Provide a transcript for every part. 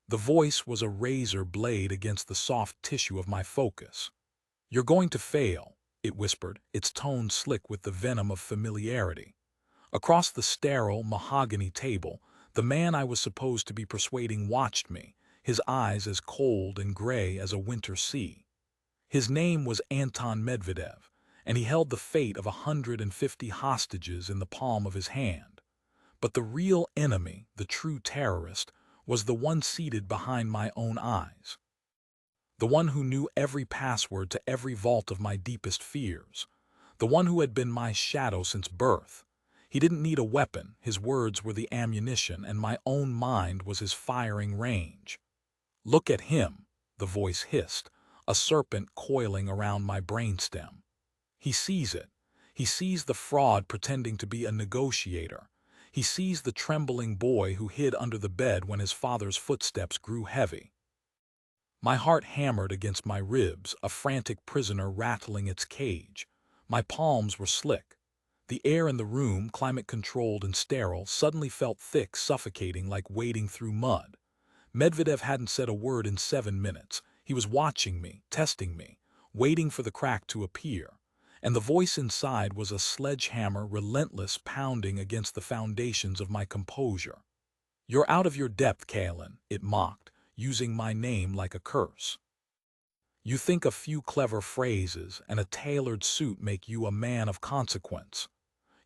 The voice was a razor blade against the soft tissue of my focus. "You're going to fail," it whispered, its tone slick with the venom of familiarity. Across the sterile, mahogany table, the man I was supposed to be persuading watched me, his eyes as cold and gray as a winter sea. His name was Anton Medvedev, and he held the fate of 150 hostages in the palm of his hand. But the real enemy, the true terrorist, was the one seated behind my own eyes. The one who knew every password to every vault of my deepest fears. The one who had been my shadow since birth. He didn't need a weapon, his words were the ammunition, and my own mind was his firing range. "Look at him," the voice hissed, a serpent coiling around my brainstem. "He sees it. He sees the fraud pretending to be a negotiator. He sees the trembling boy who hid under the bed when his father's footsteps grew heavy." My heart hammered against my ribs, a frantic prisoner rattling its cage. My palms were slick. The air in the room, climate-controlled and sterile, suddenly felt thick, suffocating, like wading through mud. Medvedev hadn't said a word in 7 minutes. He was watching me, testing me, waiting for the crack to appear. And the voice inside was a sledgehammer, relentless, pounding against the foundations of my composure. "You're out of your depth, Kalen," it mocked, using my name like a curse. "You think a few clever phrases and a tailored suit make you a man of consequence.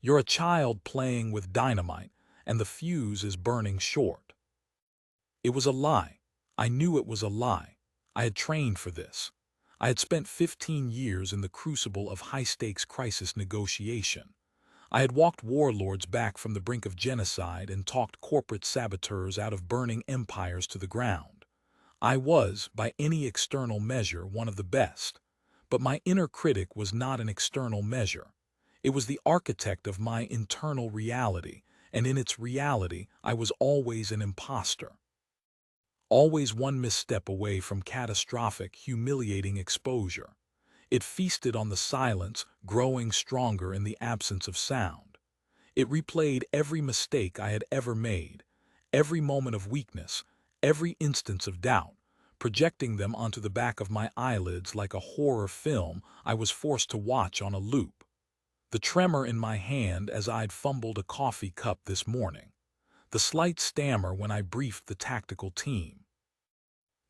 You're a child playing with dynamite, and the fuse is burning short." It was a lie. I knew it was a lie. I had trained for this. I had spent 15 years in the crucible of high-stakes crisis negotiation. I had walked warlords back from the brink of genocide and talked corporate saboteurs out of burning empires to the ground. I was, by any external measure, one of the best. But my inner critic was not an external measure. It was the architect of my internal reality, and in its reality I was always an imposter. Always one misstep away from catastrophic, humiliating exposure. It feasted on the silence, growing stronger in the absence of sound. It replayed every mistake I had ever made, every moment of weakness, every instance of doubt, projecting them onto the back of my eyelids like a horror film I was forced to watch on a loop. The tremor in my hand as I'd fumbled a coffee cup this morning. The slight stammer when I briefed the tactical team.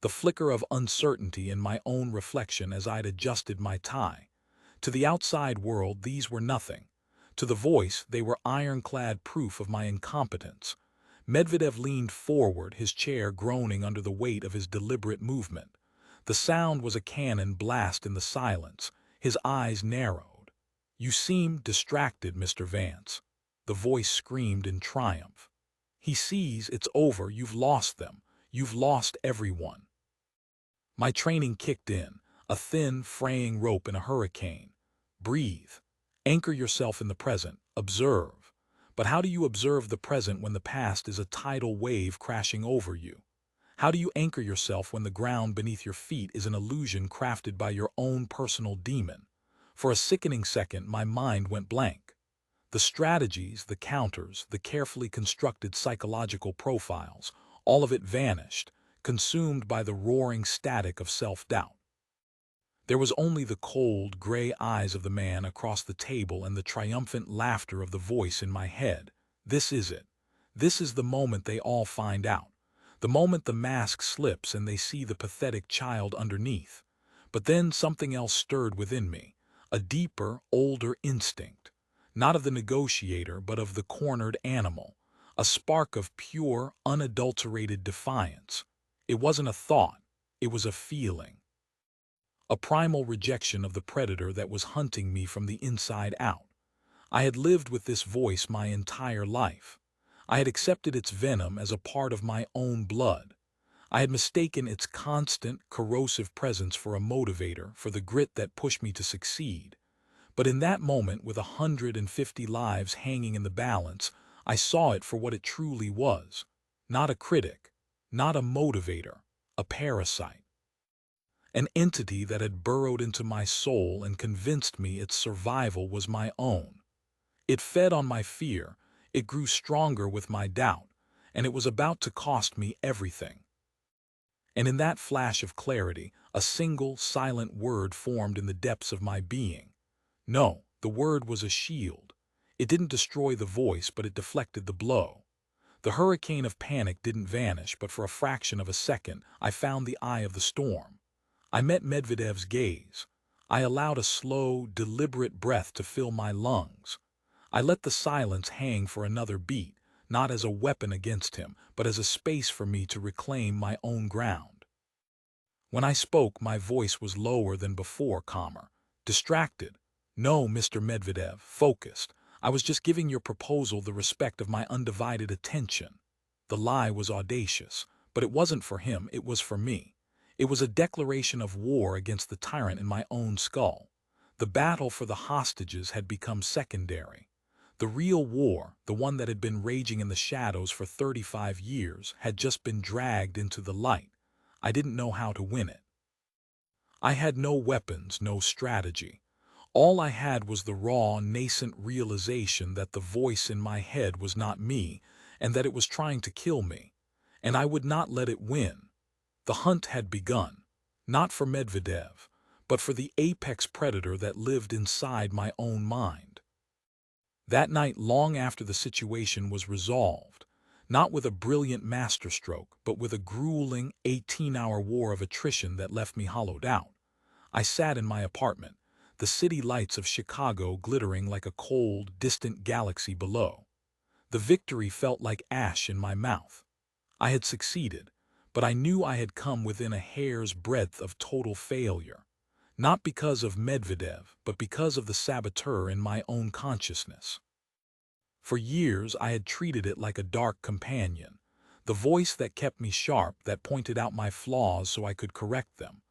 The flicker of uncertainty in my own reflection as I'd adjusted my tie. To the outside world, these were nothing. To the voice, they were ironclad proof of my incompetence. Medvedev leaned forward, his chair groaning under the weight of his deliberate movement. The sound was a cannon blast in the silence. His eyes narrowed. "You seem distracted, Mr. Vance," the voice screamed in triumph. "He sees it's over, you've lost them. You've lost everyone." My training kicked in, a thin, fraying rope in a hurricane. Breathe. Anchor yourself in the present. Observe. But how do you observe the present when the past is a tidal wave crashing over you? How do you anchor yourself when the ground beneath your feet is an illusion crafted by your own personal demon? For a sickening second, my mind went blank. The strategies, the counters, the carefully constructed psychological profiles, all of it vanished, consumed by the roaring static of self-doubt. There was only the cold, gray eyes of the man across the table and the triumphant laughter of the voice in my head. This is it. This is the moment they all find out. The moment the mask slips and they see the pathetic child underneath. But then something else stirred within me, a deeper, older instinct. Not of the negotiator, but of the cornered animal. A spark of pure, unadulterated defiance. It wasn't a thought, it was a feeling. A primal rejection of the predator that was hunting me from the inside out. I had lived with this voice my entire life. I had accepted its venom as a part of my own blood. I had mistaken its constant, corrosive presence for a motivator, for the grit that pushed me to succeed. But in that moment, with 150 lives hanging in the balance, I saw it for what it truly was. Not a critic, not a motivator, a parasite. An entity that had burrowed into my soul and convinced me its survival was my own. It fed on my fear, it grew stronger with my doubt, and it was about to cost me everything. And in that flash of clarity, a single, silent word formed in the depths of my being. No, the word was a shield. It didn't destroy the voice, but it deflected the blow. The hurricane of panic didn't vanish, but for a fraction of a second, I found the eye of the storm. I met Medvedev's gaze. I allowed a slow, deliberate breath to fill my lungs. I let the silence hang for another beat, not as a weapon against him, but as a space for me to reclaim my own ground. When I spoke, my voice was lower than before, calmer, distracted. No, Mr. Medvedev, focused. I was just giving your proposal the respect of my undivided attention. The lie was audacious, but it wasn't for him, it was for me. It was a declaration of war against the tyrant in my own skull. The battle for the hostages had become secondary. The real war, the one that had been raging in the shadows for 35 years, had just been dragged into the light. I didn't know how to win it. I had no weapons, no strategy. All I had was the raw, nascent realization that the voice in my head was not me, and that it was trying to kill me. And I would not let it win. The hunt had begun, not for Medvedev, but for the apex predator that lived inside my own mind. That night, long after the situation was resolved, not with a brilliant masterstroke, but with a grueling 18-hour war of attrition that left me hollowed out, I sat in my apartment, the city lights of Chicago glittering like a cold, distant galaxy below. The victory felt like ash in my mouth. I had succeeded, but I knew I had come within a hair's breadth of total failure. Not because of Medvedev, but because of the saboteur in my own consciousness. For years I had treated it like a dark companion, the voice that kept me sharp, that pointed out my flaws so I could correct them.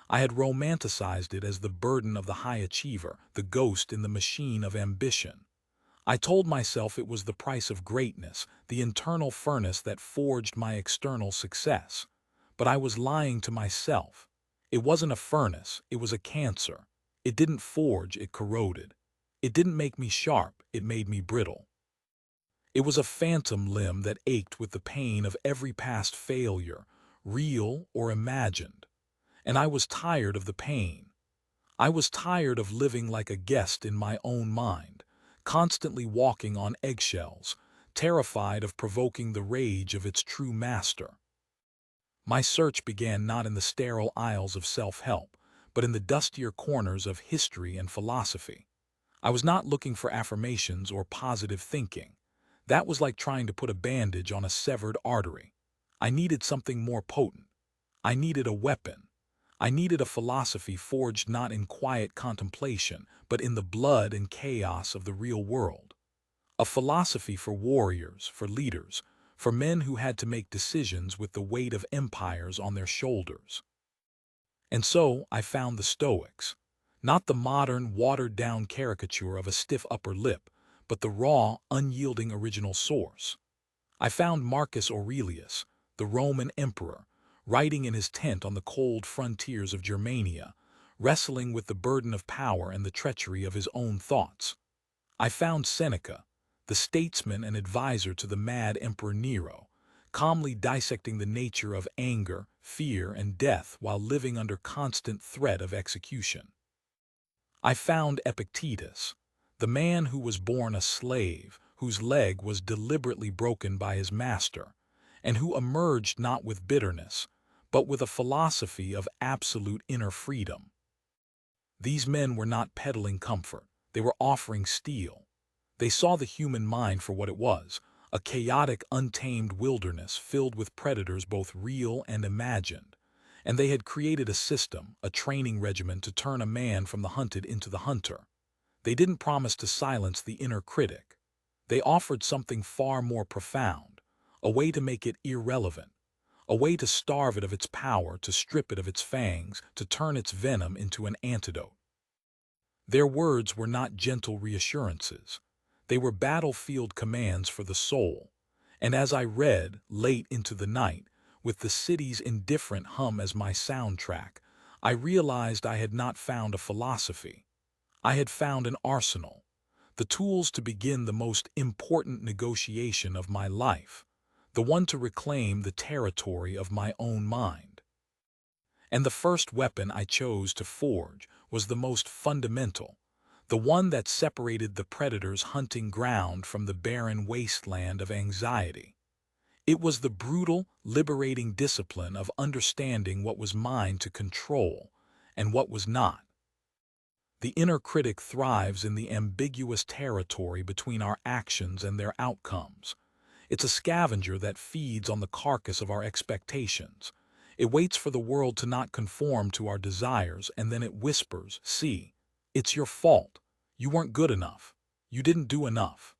I had romanticized it as the burden of the high achiever, the ghost in the machine of ambition. I told myself it was the price of greatness, the internal furnace that forged my external success. But I was lying to myself. It wasn't a furnace, it was a cancer. It didn't forge, it corroded. It didn't make me sharp, it made me brittle. It was a phantom limb that ached with the pain of every past failure, real or imagined. And I was tired of the pain. I was tired of living like a guest in my own mind, constantly walking on eggshells, terrified of provoking the rage of its true master. My search began not in the sterile aisles of self-help, but in the dustier corners of history and philosophy. I was not looking for affirmations or positive thinking. That was like trying to put a bandage on a severed artery. I needed something more potent. I needed a weapon. I needed a philosophy forged not in quiet contemplation, but in the blood and chaos of the real world. A philosophy for warriors, for leaders, for men who had to make decisions with the weight of empires on their shoulders. And so I found the Stoics, not the modern, watered-down caricature of a stiff upper lip, but the raw, unyielding original source. I found Marcus Aurelius, the Roman emperor, writing in his tent on the cold frontiers of Germania, wrestling with the burden of power and the treachery of his own thoughts. I found Seneca, the statesman and advisor to the mad Emperor Nero, calmly dissecting the nature of anger, fear, and death while living under constant threat of execution. I found Epictetus, the man who was born a slave, whose leg was deliberately broken by his master, and who emerged not with bitterness, but with a philosophy of absolute inner freedom. These men were not peddling comfort, they were offering steel. They saw the human mind for what it was, a chaotic, untamed wilderness filled with predators both real and imagined. And they had created a system, a training regimen to turn a man from the hunted into the hunter. They didn't promise to silence the inner critic. They offered something far more profound, a way to make it irrelevant, a way to starve it of its power, to strip it of its fangs, to turn its venom into an antidote. Their words were not gentle reassurances. They were battlefield commands for the soul. And as I read, late into the night, with the city's indifferent hum as my soundtrack, I realized I had not found a philosophy. I had found an arsenal, the tools to begin the most important negotiation of my life, the one to reclaim the territory of my own mind. And the first weapon I chose to forge was the most fundamental, the one that separated the predator's hunting ground from the barren wasteland of anxiety. It was the brutal, liberating discipline of understanding what was mine to control and what was not. The inner critic thrives in the ambiguous territory between our actions and their outcomes. It's a scavenger that feeds on the carcass of our expectations. It waits for the world to not conform to our desires, and then it whispers, "See, it's your fault. You weren't good enough. You didn't do enough."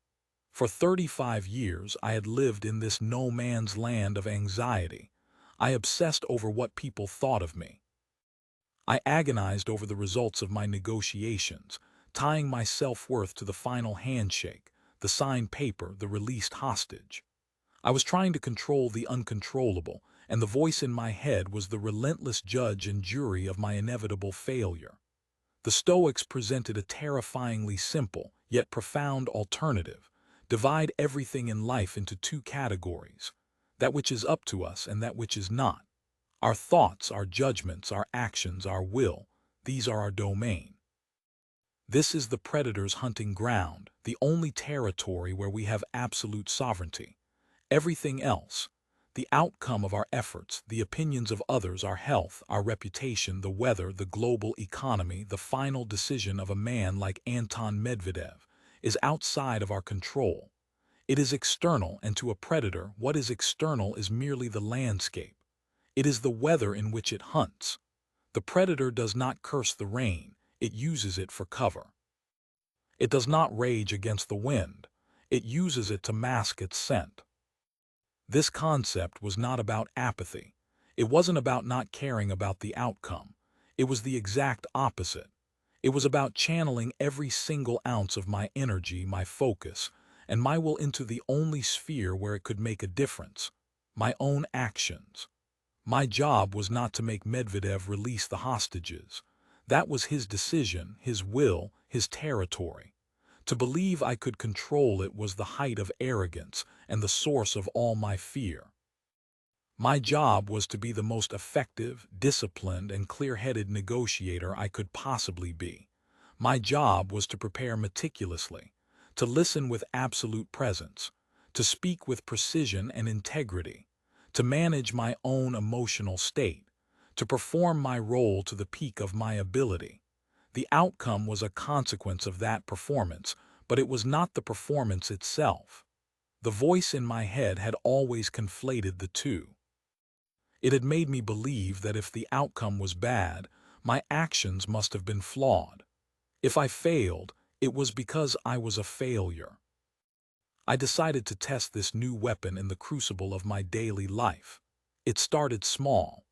For 35 years, I had lived in this no man's land of anxiety. I obsessed over what people thought of me. I agonized over the results of my negotiations, tying my self-worth to the final handshake, the signed paper, the released hostage. I was trying to control the uncontrollable, and the voice in my head was the relentless judge and jury of my inevitable failure. The Stoics presented a terrifyingly simple, yet profound alternative. Divide everything in life into two categories: that which is up to us and that which is not. Our thoughts, our judgments, our actions, our will, these are our domain. This is the predator's hunting ground, the only territory where we have absolute sovereignty. Everything else, the outcome of our efforts, the opinions of others, our health, our reputation, the weather, the global economy, the final decision of a man like Anton Medvedev, is outside of our control. It is external, and to a predator, what is external is merely the landscape. It is the weather in which it hunts. The predator does not curse the rain, it uses it for cover. It does not rage against the wind, it uses it to mask its scent. This concept was not about apathy. It wasn't about not caring about the outcome. It was the exact opposite. It was about channeling every single ounce of my energy, my focus, and my will into the only sphere where it could make a difference: my own actions. My job was not to make Medvedev release the hostages. That was his decision, his will, his territory. To believe I could control it was the height of arrogance and the source of all my fear. My job was to be the most effective, disciplined, and clear-headed negotiator I could possibly be. My job was to prepare meticulously, to listen with absolute presence, to speak with precision and integrity, to manage my own emotional state, to perform my role to the peak of my ability. The outcome was a consequence of that performance, but it was not the performance itself. The voice in my head had always conflated the two. It had made me believe that if the outcome was bad, my actions must have been flawed. If I failed, it was because I was a failure. I decided to test this new weapon in the crucible of my daily life. It started small.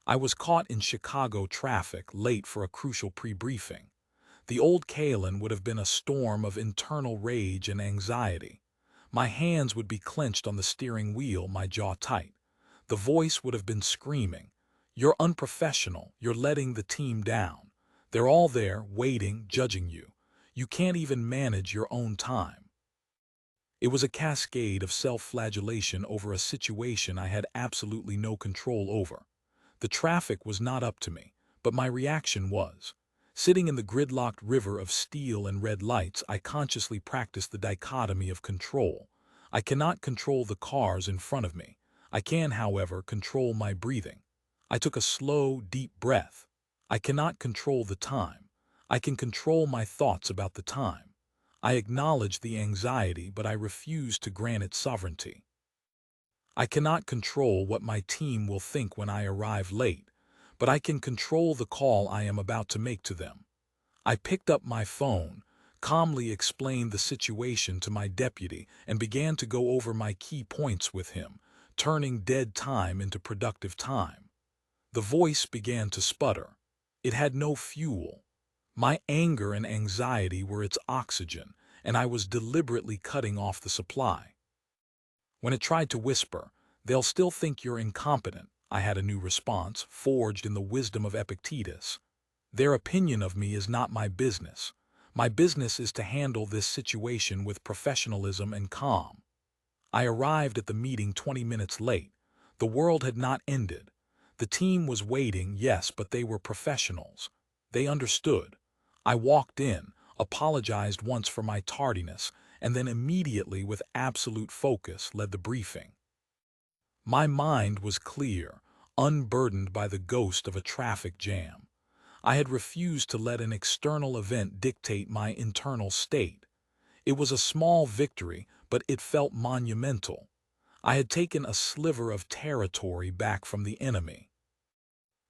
I was caught in Chicago traffic, late for a crucial pre-briefing. The old Kalen would have been a storm of internal rage and anxiety. My hands would be clenched on the steering wheel, my jaw tight. The voice would have been screaming, "You're unprofessional, you're letting the team down. They're all there, waiting, judging you. You can't even manage your own time." It was a cascade of self-flagellation over a situation I had absolutely no control over. The traffic was not up to me, but my reaction was. Sitting in the gridlocked river of steel and red lights, I consciously practiced the dichotomy of control. I cannot control the cars in front of me. I can, however, control my breathing. I took a slow, deep breath. I cannot control the time. I can control my thoughts about the time. I acknowledge the anxiety, but I refuse to grant it sovereignty. I cannot control what my team will think when I arrive late, but I can control the call I am about to make to them. I picked up my phone, calmly explained the situation to my deputy, and began to go over my key points with him, turning dead time into productive time. The voice began to sputter. It had no fuel. My anger and anxiety were its oxygen, and I was deliberately cutting off the supply. When it tried to whisper, "They'll still think you're incompetent," I had a new response, forged in the wisdom of Epictetus. "Their opinion of me is not my business. My business is to handle this situation with professionalism and calm." I arrived at the meeting 20 minutes late. The world had not ended. The team was waiting, yes, but they were professionals. They understood. I walked in, apologized once for my tardiness, and then immediately, with absolute focus, led the briefing. My mind was clear, unburdened by the ghost of a traffic jam. I had refused to let an external event dictate my internal state. It was a small victory, but it felt monumental. I had taken a sliver of territory back from the enemy.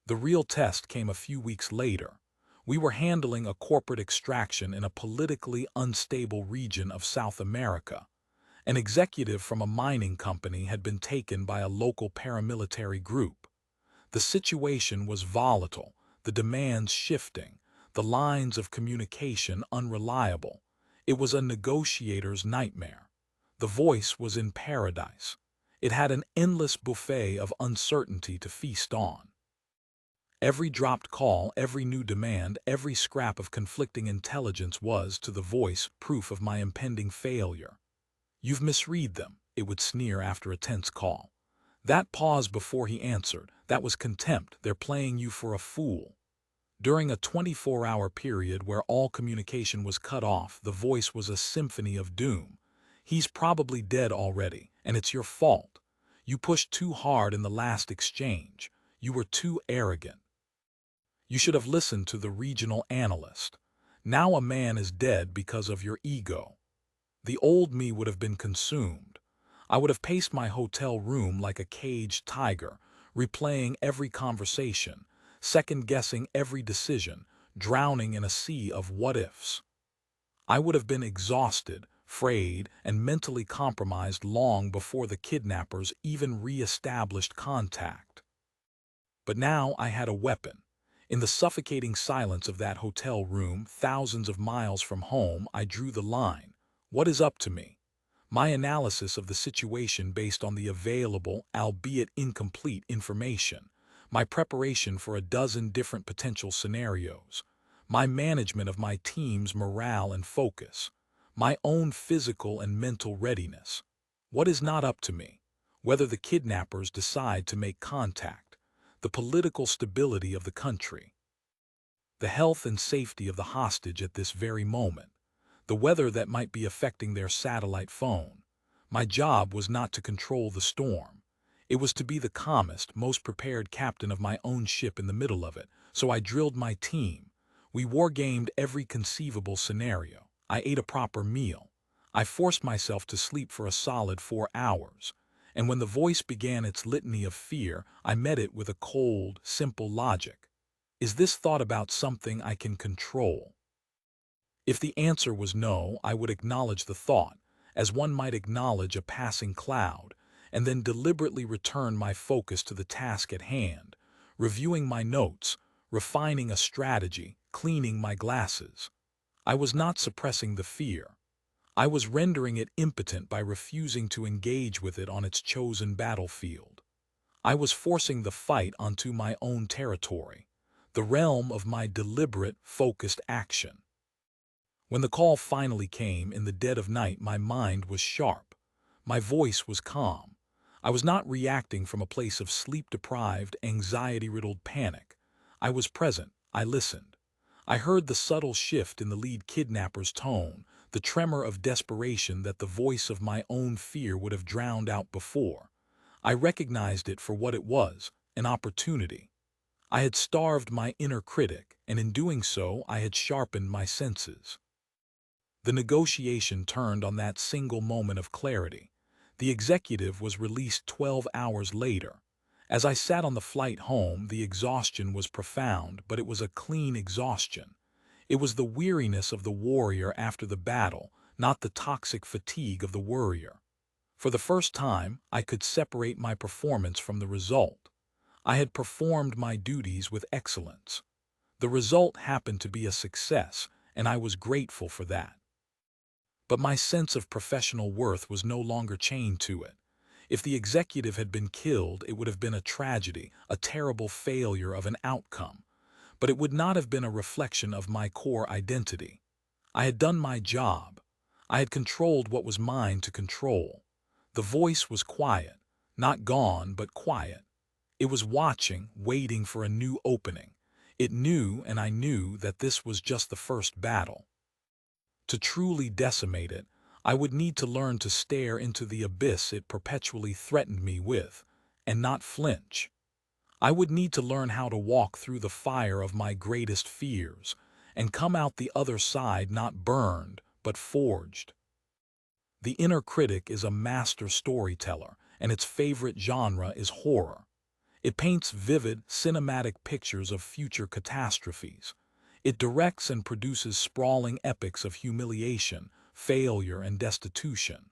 The real test came a few weeks later. We were handling a corporate extraction in a politically unstable region of South America. An executive from a mining company had been taken by a local paramilitary group. The situation was volatile, the demands shifting, the lines of communication unreliable. It was a negotiator's nightmare. The voice was in paradise. It had an endless buffet of uncertainty to feast on. Every dropped call, every new demand, every scrap of conflicting intelligence was, to the voice, proof of my impending failure. "You've misread them," it would sneer after a tense call. That pause before he answered, that was contempt. They're playing you for a fool. During a 24-hour period where all communication was cut off, the voice was a symphony of doom. "He's probably dead already, and it's your fault. You pushed too hard in the last exchange. You were too arrogant. You should have listened to the regional analyst. Now a man is dead because of your ego." The old me would have been consumed. I would have paced my hotel room like a caged tiger, replaying every conversation, second-guessing every decision, drowning in a sea of what-ifs. I would have been exhausted, frayed, and mentally compromised long before the kidnappers even re-established contact. But now I had a weapon. In the suffocating silence of that hotel room, thousands of miles from home, I drew the line. What is up to me? My analysis of the situation based on the available, albeit incomplete, information, my preparation for a dozen different potential scenarios, my management of my team's morale and focus, my own physical and mental readiness. What is not up to me? Whether the kidnappers decide to make contact, the political stability of the country, the health and safety of the hostage at this very moment, the weather that might be affecting their satellite phone. My job was not to control the storm. It was to be the calmest, most prepared captain of my own ship in the middle of it. So I drilled my team. We wargamed every conceivable scenario. I ate a proper meal. I forced myself to sleep for a solid 4 hours. And when the voice began its litany of fear, I met it with a cold, simple logic. Is this thought about something I can control? If the answer was no, I would acknowledge the thought, as one might acknowledge a passing cloud, and then deliberately return my focus to the task at hand, reviewing my notes, refining a strategy, cleaning my glasses. I was not suppressing the fear. I was rendering it impotent by refusing to engage with it on its chosen battlefield. I was forcing the fight onto my own territory, the realm of my deliberate, focused action. When the call finally came in the dead of night, my mind was sharp. My voice was calm. I was not reacting from a place of sleep-deprived, anxiety-riddled panic. I was present. I listened. I heard the subtle shift in the lead kidnapper's tone, the tremor of desperation that the voice of my own fear would have drowned out before. I recognized it for what it was, an opportunity. I had starved my inner critic, and in doing so, I had sharpened my senses. The negotiation turned on that single moment of clarity. The executive was released 12 hours later. As I sat on the flight home, the exhaustion was profound, but it was a clean exhaustion. It was the weariness of the warrior after the battle, not the toxic fatigue of the worrier. For the first time, I could separate my performance from the result. I had performed my duties with excellence. The result happened to be a success, and I was grateful for that. But my sense of professional worth was no longer chained to it. If the executive had been killed, it would have been a tragedy, a terrible failure of an outcome. But it would not have been a reflection of my core identity. I had done my job. I had controlled what was mine to control. The voice was quiet, not gone, but quiet. It was watching, waiting for a new opening. It knew, and I knew, that this was just the first battle. To truly decimate it, I would need to learn to stare into the abyss it perpetually threatened me with, and not flinch. I would need to learn how to walk through the fire of my greatest fears, and come out the other side not burned, but forged. The inner critic is a master storyteller, and its favorite genre is horror. It paints vivid, cinematic pictures of future catastrophes. It directs and produces sprawling epics of humiliation, failure, and destitution.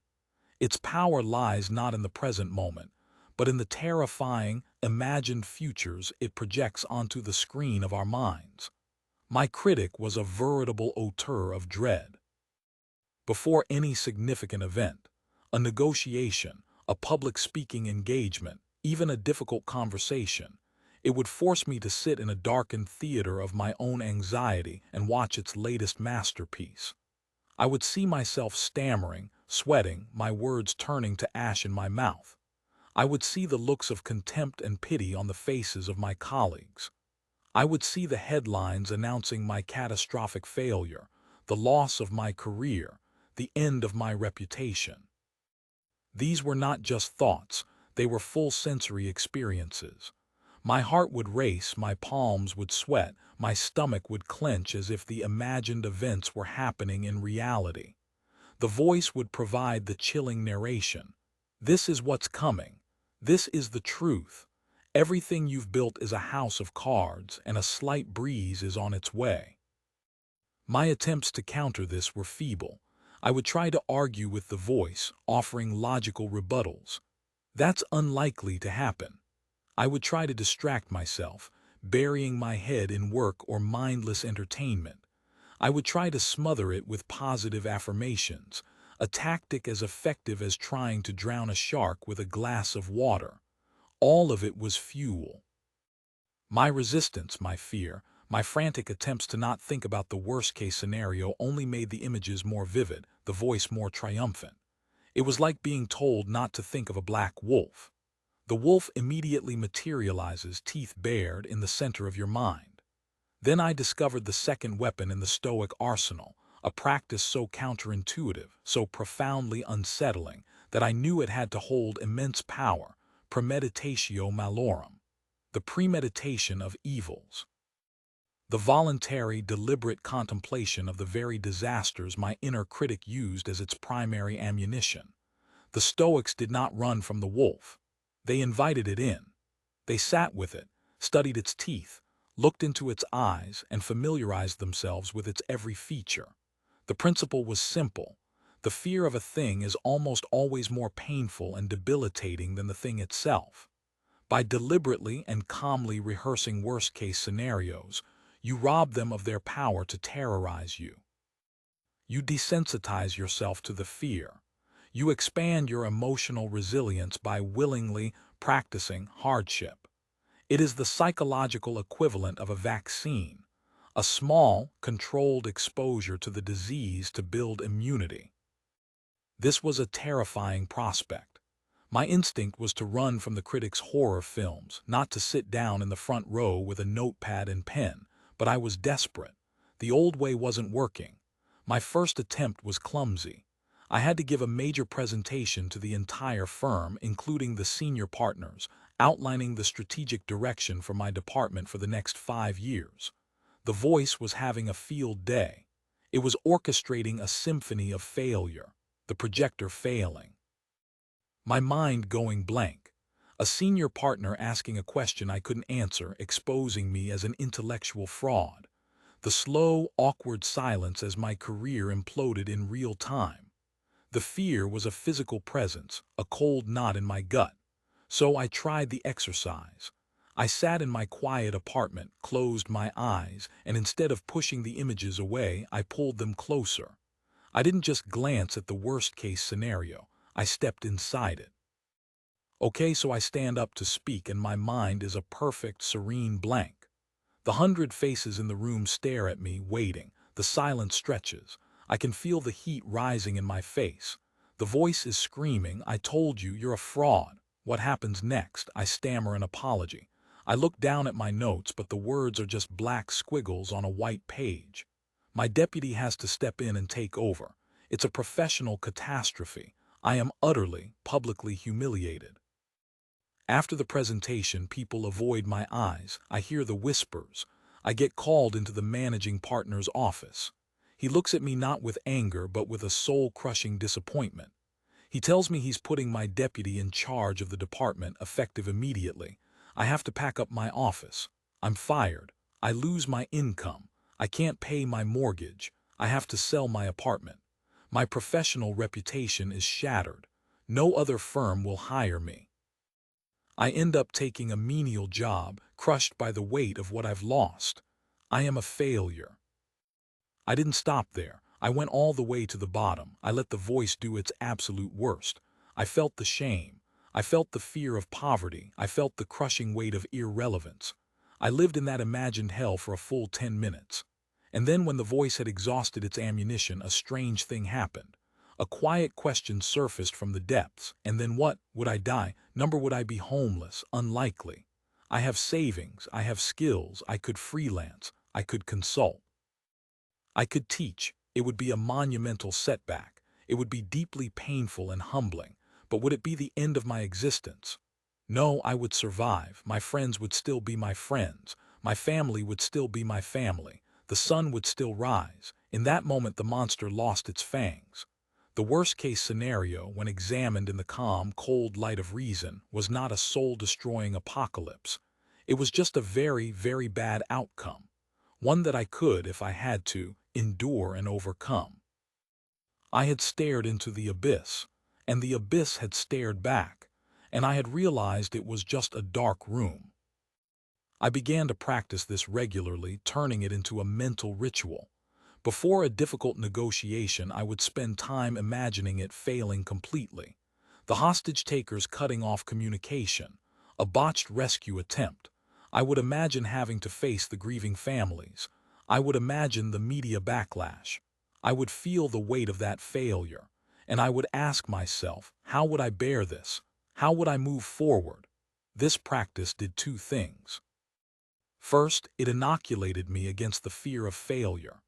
Its power lies not in the present moment, but in the terrifying, imagined futures it projects onto the screen of our minds. My critic was a veritable auteur of dread. Before any significant event, a negotiation, a public speaking engagement, even a difficult conversation, it would force me to sit in a darkened theater of my own anxiety and watch its latest masterpiece. I would see myself stammering, sweating, my words turning to ash in my mouth. I would see the looks of contempt and pity on the faces of my colleagues. I would see the headlines announcing my catastrophic failure, the loss of my career, the end of my reputation. These were not just thoughts, they were full sensory experiences. My heart would race, my palms would sweat, my stomach would clench as if the imagined events were happening in reality. The voice would provide the chilling narration. This is what's coming. This is the truth. Everything you've built is a house of cards, and a slight breeze is on its way. My attempts to counter this were feeble. I would try to argue with the voice, offering logical rebuttals. That's unlikely to happen. I would try to distract myself, burying my head in work or mindless entertainment. I would try to smother it with positive affirmations, a tactic as effective as trying to drown a shark with a glass of water. All of it was fuel. My resistance, my fear, my frantic attempts to not think about the worst-case scenario only made the images more vivid, the voice more triumphant. It was like being told not to think of a black wolf. The wolf immediately materializes, teeth bared, in the center of your mind. Then I discovered the second weapon in the Stoic arsenal, a practice so counterintuitive, so profoundly unsettling, that I knew it had to hold immense power: premeditatio malorum, the premeditation of evils. The voluntary, deliberate contemplation of the very disasters my inner critic used as its primary ammunition. The Stoics did not run from the wolf. They invited it in. They sat with it, studied its teeth, looked into its eyes, and familiarized themselves with its every feature. The principle was simple. The fear of a thing is almost always more painful and debilitating than the thing itself. By deliberately and calmly rehearsing worst-case scenarios, you rob them of their power to terrorize you. You desensitize yourself to the fear. You expand your emotional resilience by willingly practicing hardship. It is the psychological equivalent of a vaccine, a small, controlled exposure to the disease to build immunity. This was a terrifying prospect. My instinct was to run from the critic's horror films, not to sit down in the front row with a notepad and pen, but I was desperate. The old way wasn't working. My first attempt was clumsy. I had to give a major presentation to the entire firm, including the senior partners, outlining the strategic direction for my department for the next 5 years. The voice was having a field day. It was orchestrating a symphony of failure, the projector failing. My mind going blank. A senior partner asking a question I couldn't answer, exposing me as an intellectual fraud. The slow, awkward silence as my career imploded in real time. The fear was a physical presence, a cold knot in my gut. So I tried the exercise. I sat in my quiet apartment, closed my eyes, and instead of pushing the images away, I pulled them closer. I didn't just glance at the worst-case scenario. I stepped inside it. Okay, so I stand up to speak and my mind is a perfect, serene blank. The 100 faces in the room stare at me, waiting. The silence stretches. I can feel the heat rising in my face. The voice is screaming, "I told you, you're a fraud. What happens next? I stammer an apology. I look down at my notes, but the words are just black squiggles on a white page. My deputy has to step in and take over. It's a professional catastrophe. I am utterly, publicly humiliated. After the presentation, people avoid my eyes. I hear the whispers. I get called into the managing partner's office. He looks at me not with anger, but with a soul-crushing disappointment. He tells me he's putting my deputy in charge of the department, effective immediately. I have to pack up my office. I'm fired. I lose my income. I can't pay my mortgage. I have to sell my apartment. My professional reputation is shattered. No other firm will hire me. I end up taking a menial job, crushed by the weight of what I've lost. I am a failure. I didn't stop there. I went all the way to the bottom. I let the voice do its absolute worst. I felt the shame. I felt the fear of poverty. I felt the crushing weight of irrelevance. I lived in that imagined hell for a full 10 minutes. And then when the voice had exhausted its ammunition, a strange thing happened. A quiet question surfaced from the depths. And then what? Would I die? Would I be homeless? Unlikely. I have savings. I have skills. I could freelance. I could consult. I could teach. It would be a monumental setback. It would be deeply painful and humbling. But would it be the end of my existence? No, I would survive. My friends would still be my friends. My family would still be my family. The sun would still rise. In that moment, the monster lost its fangs. The worst-case scenario, when examined in the calm, cold light of reason, was not a soul-destroying apocalypse. It was just a very, very bad outcome. One that I could, if I had to, endure and overcome. I had stared into the abyss, and the abyss had stared back, and I had realized it was just a dark room. I began to practice this regularly, turning it into a mental ritual. Before a difficult negotiation, I would spend time imagining it failing completely. The hostage-takers cutting off communication, a botched rescue attempt. I would imagine having to face the grieving families. I would imagine the media backlash. I would feel the weight of that failure, and I would ask myself, how would I bear this? How would I move forward? This practice did two things. First, it inoculated me against the fear of failure.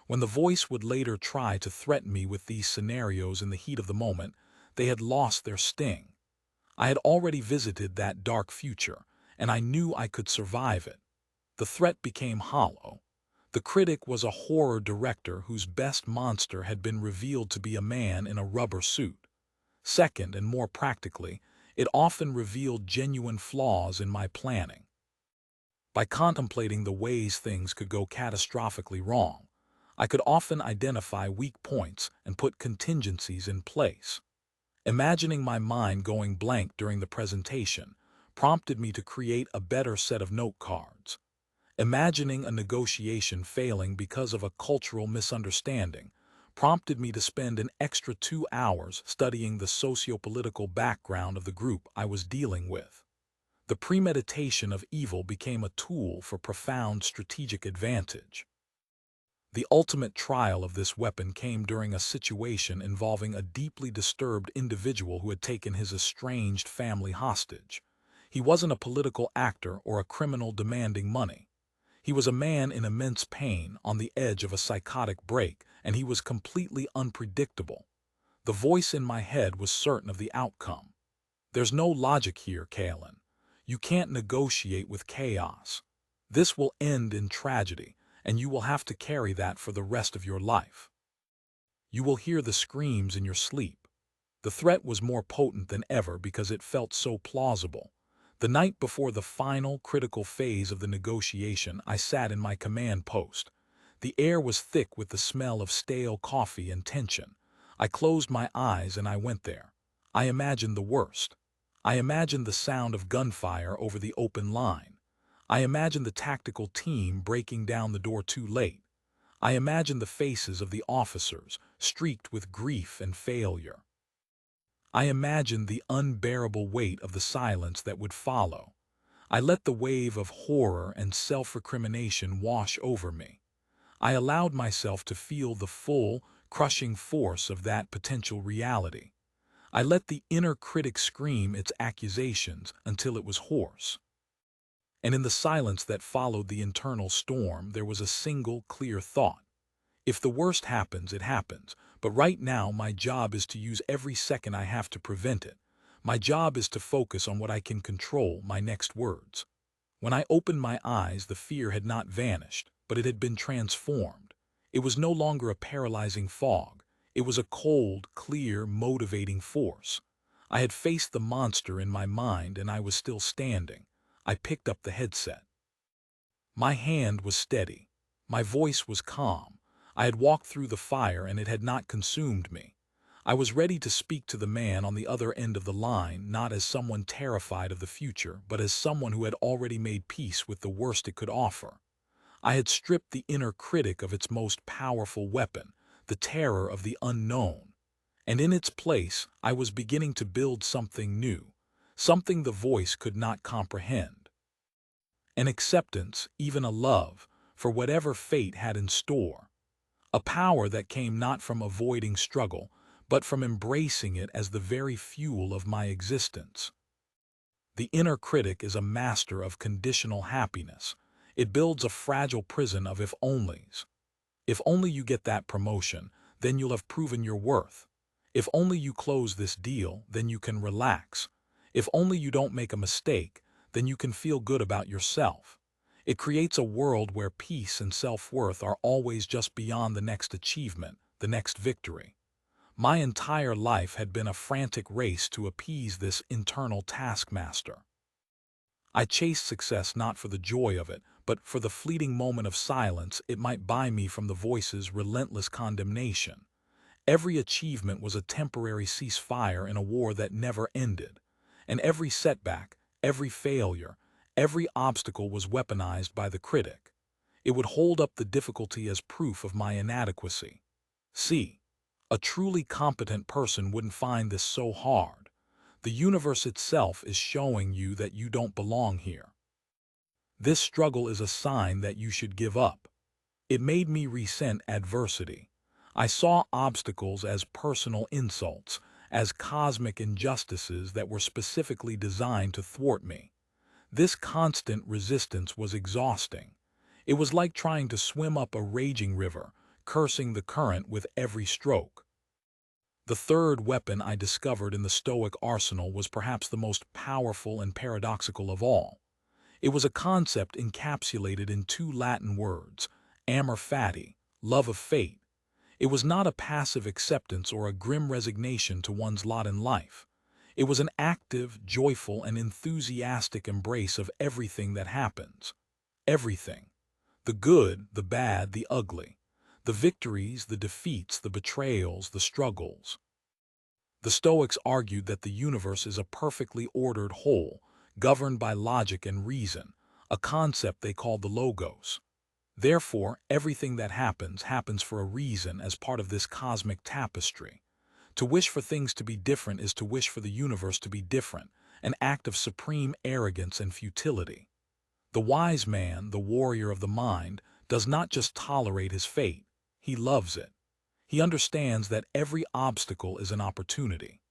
When the voice would later try to threaten me with these scenarios in the heat of the moment, they had lost their sting. I had already visited that dark future, and I knew I could survive it. The threat became hollow. The critic was a horror director whose best monster had been revealed to be a man in a rubber suit. Second, and more practically, it often revealed genuine flaws in my planning. By contemplating the ways things could go catastrophically wrong, I could often identify weak points and put contingencies in place. Imagining my mind going blank during the presentation prompted me to create a better set of note cards. Imagining a negotiation failing because of a cultural misunderstanding prompted me to spend an extra 2 hours studying the socio-political background of the group I was dealing with. The premeditation of evil became a tool for profound strategic advantage. The ultimate trial of this weapon came during a situation involving a deeply disturbed individual who had taken his estranged family hostage. He wasn't a political actor or a criminal demanding money. He was a man in immense pain, on the edge of a psychotic break, and he was completely unpredictable. The voice in my head was certain of the outcome. There's no logic here, Kalen. You can't negotiate with chaos. This will end in tragedy, and you will have to carry that for the rest of your life. You will hear the screams in your sleep. The threat was more potent than ever because it felt so plausible. The night before the final, critical phase of the negotiation, I sat in my command post. The air was thick with the smell of stale coffee and tension. I closed my eyes and I went there. I imagined the worst. I imagined the sound of gunfire over the open line. I imagined the tactical team breaking down the door too late. I imagined the faces of the officers, streaked with grief and failure. I imagined the unbearable weight of the silence that would follow. I let the wave of horror and self-recrimination wash over me. I allowed myself to feel the full, crushing force of that potential reality. I let the inner critic scream its accusations until it was hoarse. And in the silence that followed the internal storm, there was a single clear thought. If the worst happens, it happens. But right now, my job is to use every second I have to prevent it. My job is to focus on what I can control, my next words. When I opened my eyes, the fear had not vanished, but it had been transformed. It was no longer a paralyzing fog. It was a cold, clear, motivating force. I had faced the monster in my mind, and I was still standing. I picked up the headset. My hand was steady. My voice was calm. I had walked through the fire, and it had not consumed me. I was ready to speak to the man on the other end of the line, not as someone terrified of the future, but as someone who had already made peace with the worst it could offer. I had stripped the inner critic of its most powerful weapon, the terror of the unknown. And in its place, I was beginning to build something new, something the voice could not comprehend. An acceptance, even a love, for whatever fate had in store. A power that came not from avoiding struggle, but from embracing it as the very fuel of my existence. The inner critic is a master of conditional happiness. It builds a fragile prison of if-onlys. If only you get that promotion, then you'll have proven your worth. If only you close this deal, then you can relax. If only you don't make a mistake, then you can feel good about yourself. It creates a world where peace and self-worth are always just beyond the next achievement, the next victory. My entire life had been a frantic race to appease this internal taskmaster. I chased success not for the joy of it, but for the fleeting moment of silence it might buy me from the voice's relentless condemnation. Every achievement was a temporary ceasefire in a war that never ended. And every setback, every failure, every obstacle was weaponized by the critic. It would hold up the difficulty as proof of my inadequacy. See, a truly competent person wouldn't find this so hard. The universe itself is showing you that you don't belong here. This struggle is a sign that you should give up. It made me resent adversity. I saw obstacles as personal insults, as cosmic injustices that were specifically designed to thwart me. This constant resistance was exhausting. It was like trying to swim up a raging river, cursing the current with every stroke. The third weapon I discovered in the Stoic arsenal was perhaps the most powerful and paradoxical of all. It was a concept encapsulated in two Latin words, amor fati, love of fate. It was not a passive acceptance or a grim resignation to one's lot in life. It was an active, joyful, and enthusiastic embrace of everything that happens. Everything. The good, the bad, the ugly. The victories, the defeats, the betrayals, the struggles. The Stoics argued that the universe is a perfectly ordered whole, governed by logic and reason, a concept they called the logos. Therefore, everything that happens for a reason as part of this cosmic tapestry. To wish for things to be different is to wish for the universe to be different, an act of supreme arrogance and futility. The wise man, the warrior of the mind, does not just tolerate his fate, he loves it. He understands that every obstacle is an opportunity.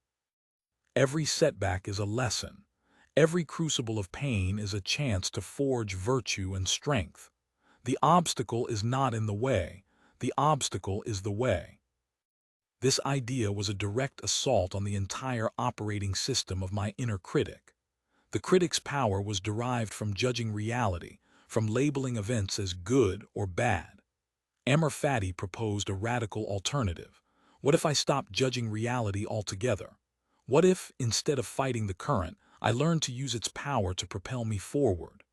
Every setback is a lesson. Every crucible of pain is a chance to forge virtue and strength. The obstacle is not in the way. The obstacle is the way. This idea was a direct assault on the entire operating system of my inner critic. The critic's power was derived from judging reality, from labeling events as good or bad. Amor Fati proposed a radical alternative. What if I stopped judging reality altogether? What if, instead of fighting the current, I learned to use its power to propel me forward?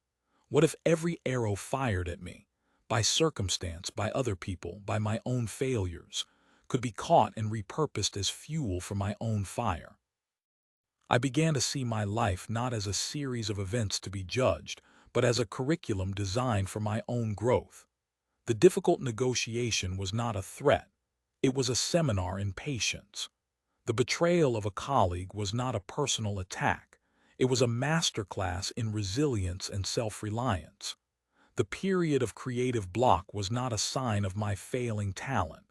What if every arrow fired at me, by circumstance, by other people, by my own failures, could be caught and repurposed as fuel for my own fire? I began to see my life not as a series of events to be judged, but as a curriculum designed for my own growth. The difficult negotiation was not a threat. It was a seminar in patience. The betrayal of a colleague was not a personal attack. It was a masterclass in resilience and self-reliance. The period of creative block was not a sign of my failing talent.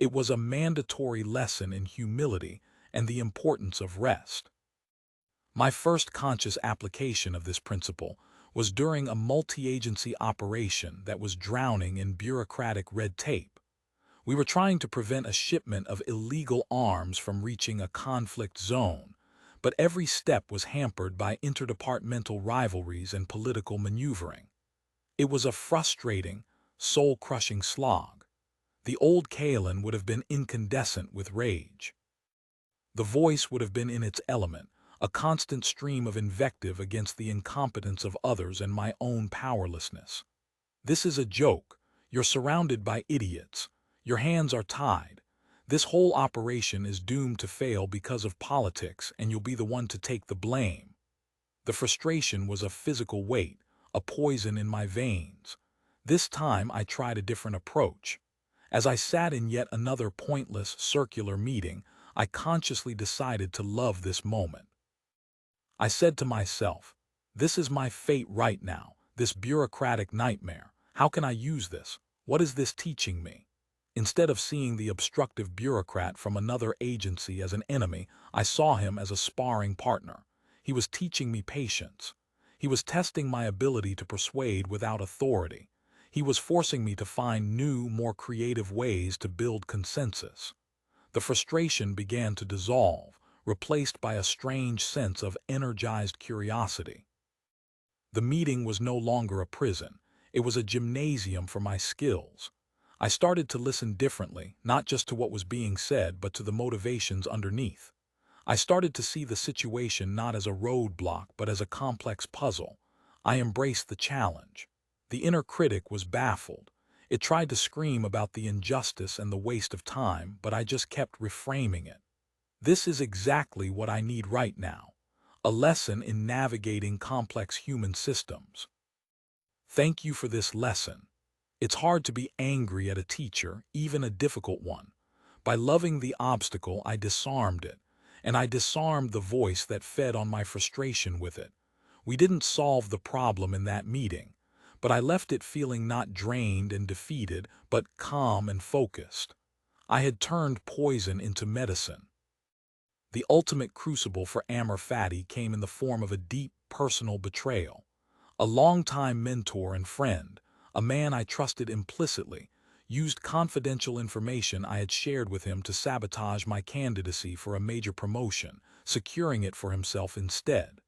It was a mandatory lesson in humility and the importance of rest. My first conscious application of this principle was during a multi-agency operation that was drowning in bureaucratic red tape. We were trying to prevent a shipment of illegal arms from reaching a conflict zone, but every step was hampered by interdepartmental rivalries and political maneuvering. It was a frustrating, soul-crushing slog. The old Kalen would have been incandescent with rage. The voice would have been in its element, a constant stream of invective against the incompetence of others and my own powerlessness. This is a joke. You're surrounded by idiots. Your hands are tied. This whole operation is doomed to fail because of politics, and you'll be the one to take the blame. The frustration was a physical weight, a poison in my veins. This time I tried a different approach. As I sat in yet another pointless, circular meeting, I consciously decided to love this moment. I said to myself, this is my fate right now, this bureaucratic nightmare. How can I use this? What is this teaching me? Instead of seeing the obstructive bureaucrat from another agency as an enemy, I saw him as a sparring partner. He was teaching me patience. He was testing my ability to persuade without authority. He was forcing me to find new, more creative ways to build consensus. The frustration began to dissolve, replaced by a strange sense of energized curiosity. The meeting was no longer a prison. It was a gymnasium for my skills. I started to listen differently, not just to what was being said, but to the motivations underneath. I started to see the situation not as a roadblock, but as a complex puzzle. I embraced the challenge. The inner critic was baffled. It tried to scream about the injustice and the waste of time, but I just kept reframing it. This is exactly what I need right now. A lesson in navigating complex human systems. Thank you for this lesson. It's hard to be angry at a teacher, even a difficult one. By loving the obstacle, I disarmed it, and I disarmed the voice that fed on my frustration with it. We didn't solve the problem in that meeting, but I left it feeling not drained and defeated, but calm and focused. I had turned poison into medicine. The ultimate crucible for Amr Fati came in the form of a deep personal betrayal. A longtime mentor and friend, a man I trusted implicitly, used confidential information I had shared with him to sabotage my candidacy for a major promotion, securing it for himself instead.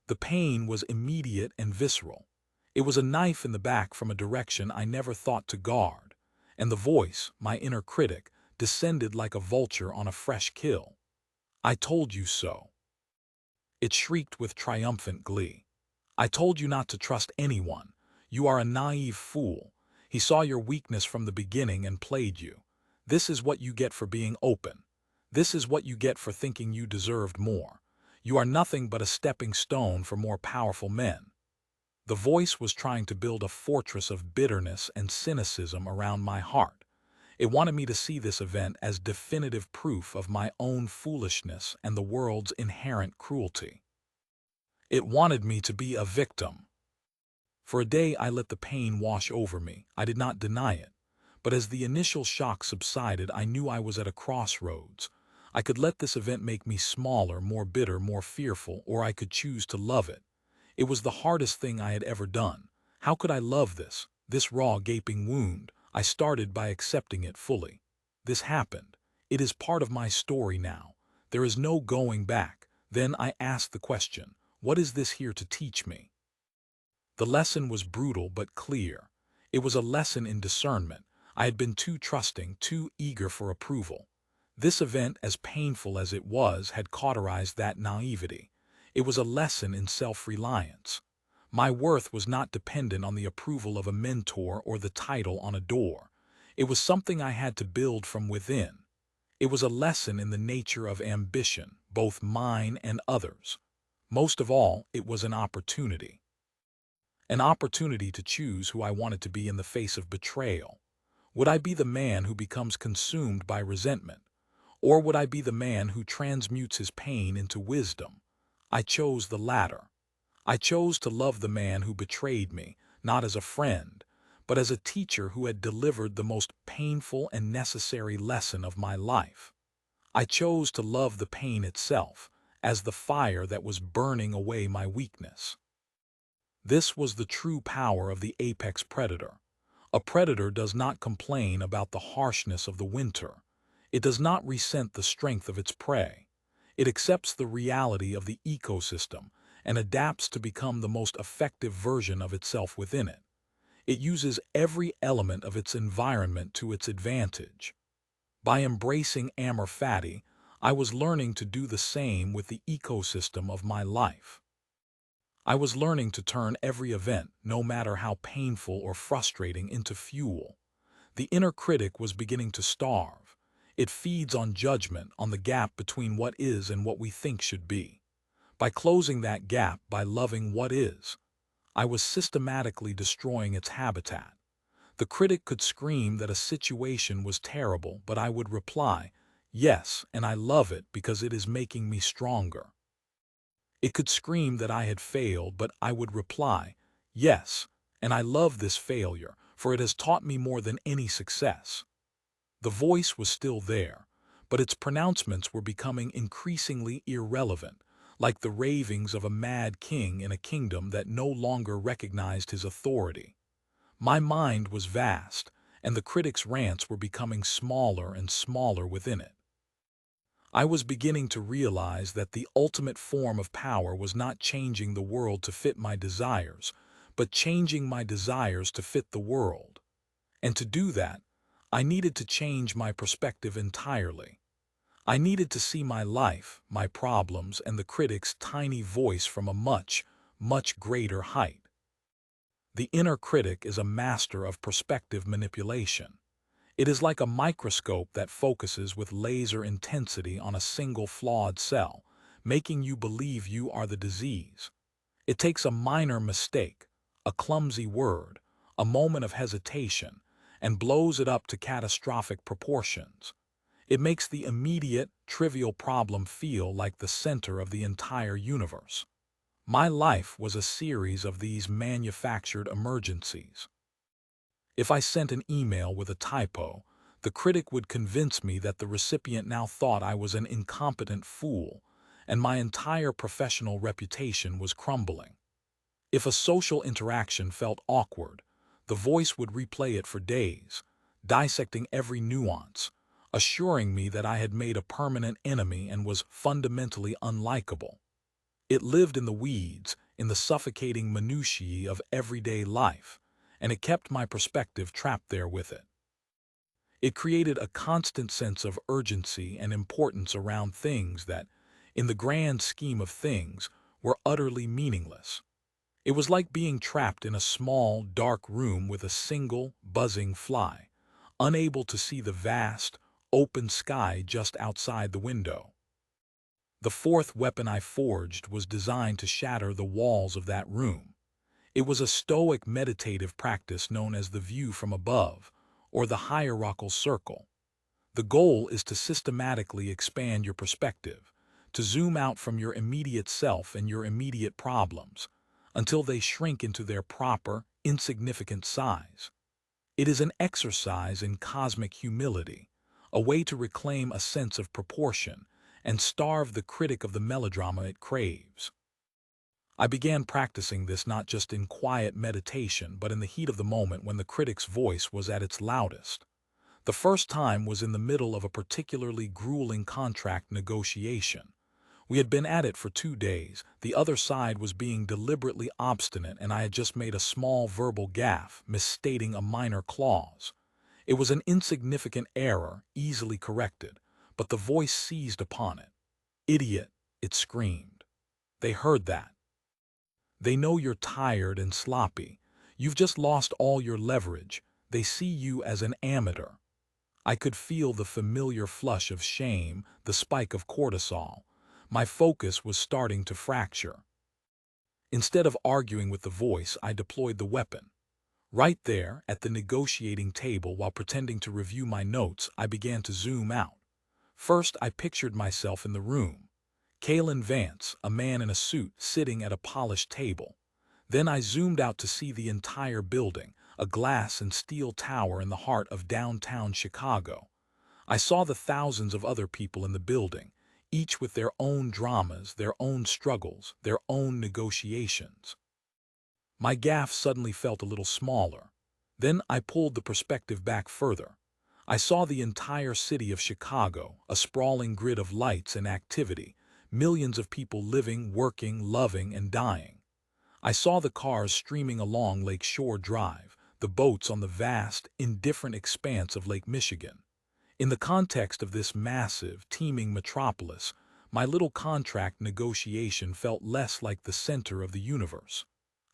The pain was immediate and visceral. It was a knife in the back from a direction I never thought to guard, and the voice, my inner critic, descended like a vulture on a fresh kill. I told you so. It shrieked with triumphant glee. I told you not to trust anyone. You are a naive fool. He saw your weakness from the beginning and played you. This is what you get for being open. This is what you get for thinking you deserved more. You are nothing but a stepping stone for more powerful men. The voice was trying to build a fortress of bitterness and cynicism around my heart. It wanted me to see this event as definitive proof of my own foolishness and the world's inherent cruelty. It wanted me to be a victim. For a day I let the pain wash over me. I did not deny it. But as the initial shock subsided, I knew I was at a crossroads. I could let this event make me smaller, more bitter, more fearful, or I could choose to love it. It was the hardest thing I had ever done. How could I love this raw, gaping wound? I started by accepting it fully. This happened. It is part of my story now. There is no going back. Then I asked the question, what is this here to teach me? The lesson was brutal but clear. It was a lesson in discernment. I had been too trusting, too eager for approval. This event, as painful as it was, had cauterized that naivety. It was a lesson in self-reliance. My worth was not dependent on the approval of a mentor or the title on a door. It was something I had to build from within. It was a lesson in the nature of ambition, both mine and others. Most of all, it was an opportunity. An opportunity to choose who I wanted to be in the face of betrayal. Would I be the man who becomes consumed by resentment? Or would I be the man who transmutes his pain into wisdom? I chose the latter. I chose to love the man who betrayed me, not as a friend, but as a teacher who had delivered the most painful and necessary lesson of my life. I chose to love the pain itself, as the fire that was burning away my weakness. This was the true power of the apex predator. A predator does not complain about the harshness of the winter. It does not resent the strength of its prey. It accepts the reality of the ecosystem and adapts to become the most effective version of itself within it. It uses every element of its environment to its advantage. By embracing amor fati, I was learning to do the same with the ecosystem of my life. I was learning to turn every event, no matter how painful or frustrating, into fuel. The inner critic was beginning to starve. It feeds on judgment, on the gap between what is and what we think should be. By closing that gap, by loving what is, I was systematically destroying its habitat. The critic could scream that a situation was terrible, but I would reply, "Yes, and I love it because it is making me stronger." It could scream that I had failed, but I would reply, "Yes, and I love this failure, for it has taught me more than any success." The voice was still there, but its pronouncements were becoming increasingly irrelevant, like the ravings of a mad king in a kingdom that no longer recognized his authority. My mind was vast, and the critic's rants were becoming smaller and smaller within it. I was beginning to realize that the ultimate form of power was not changing the world to fit my desires, but changing my desires to fit the world. And to do that, I needed to change my perspective entirely. I needed to see my life, my problems, and the critic's tiny voice from a much, much greater height. The inner critic is a master of perspective manipulation. It is like a microscope that focuses with laser intensity on a single flawed cell, making you believe you are the disease. It takes a minor mistake, a clumsy word, a moment of hesitation, and blows it up to catastrophic proportions. It makes the immediate, trivial problem feel like the center of the entire universe. My life was a series of these manufactured emergencies. If I sent an email with a typo, the critic would convince me that the recipient now thought I was an incompetent fool, and my entire professional reputation was crumbling. If a social interaction felt awkward, the voice would replay it for days, dissecting every nuance, assuring me that I had made a permanent enemy and was fundamentally unlikable. It lived in the weeds, in the suffocating minutiae of everyday life, and it kept my perspective trapped there with it. It created a constant sense of urgency and importance around things that, in the grand scheme of things, were utterly meaningless. It was like being trapped in a small, dark room with a single, buzzing fly, unable to see the vast, open sky just outside the window. The fourth weapon I forged was designed to shatter the walls of that room. It was a Stoic meditative practice known as the view from above, or the hierarchical circle. The goal is to systematically expand your perspective, to zoom out from your immediate self and your immediate problems, until they shrink into their proper, insignificant size. It is an exercise in cosmic humility, a way to reclaim a sense of proportion and starve the critic of the melodrama it craves. I began practicing this not just in quiet meditation, but in the heat of the moment when the critic's voice was at its loudest. The first time was in the middle of a particularly grueling contract negotiation. We had been at it for 2 days, the other side was being deliberately obstinate, and I had just made a small verbal gaffe, misstating a minor clause. It was an insignificant error, easily corrected, but the voice seized upon it. "Idiot," it screamed. They heard that. They know you're tired and sloppy. You've just lost all your leverage. They see you as an amateur. I could feel the familiar flush of shame, the spike of cortisol. My focus was starting to fracture. Instead of arguing with the voice, I deployed the weapon. Right there, at the negotiating table, while pretending to review my notes, I began to zoom out. First, I pictured myself in the room. Kalen Vance, a man in a suit, sitting at a polished table. Then I zoomed out to see the entire building, a glass and steel tower in the heart of downtown Chicago. I saw the thousands of other people in the building, each with their own dramas, their own struggles, their own negotiations. My gaff suddenly felt a little smaller. Then I pulled the perspective back further. I saw the entire city of Chicago, a sprawling grid of lights and activity, millions of people living, working, loving, and dying. I saw the cars streaming along Lake Shore Drive, the boats on the vast, indifferent expanse of Lake Michigan. In the context of this massive, teeming metropolis, my little contract negotiation felt less like the center of the universe.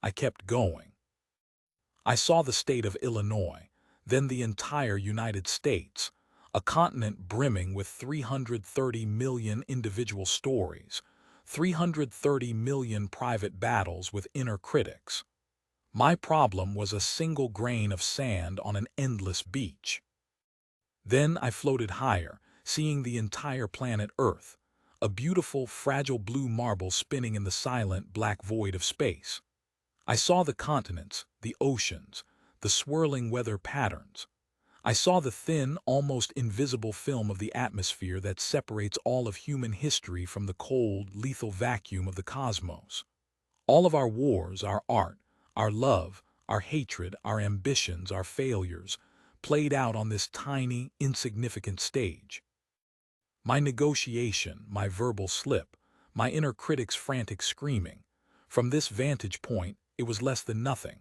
I kept going. I saw the state of Illinois, then the entire United States, a continent brimming with 330 million individual stories, 330 million private battles with inner critics. My problem was a single grain of sand on an endless beach. Then I floated higher, seeing the entire planet Earth, a beautiful, fragile blue marble spinning in the silent, black void of space. I saw the continents, the oceans, the swirling weather patterns. I saw the thin, almost invisible film of the atmosphere that separates all of human history from the cold, lethal vacuum of the cosmos. All of our wars, our art, our love, our hatred, our ambitions, our failures, played out on this tiny, insignificant stage. My negotiation, my verbal slip, my inner critic's frantic screaming. From this vantage point, it was less than nothing.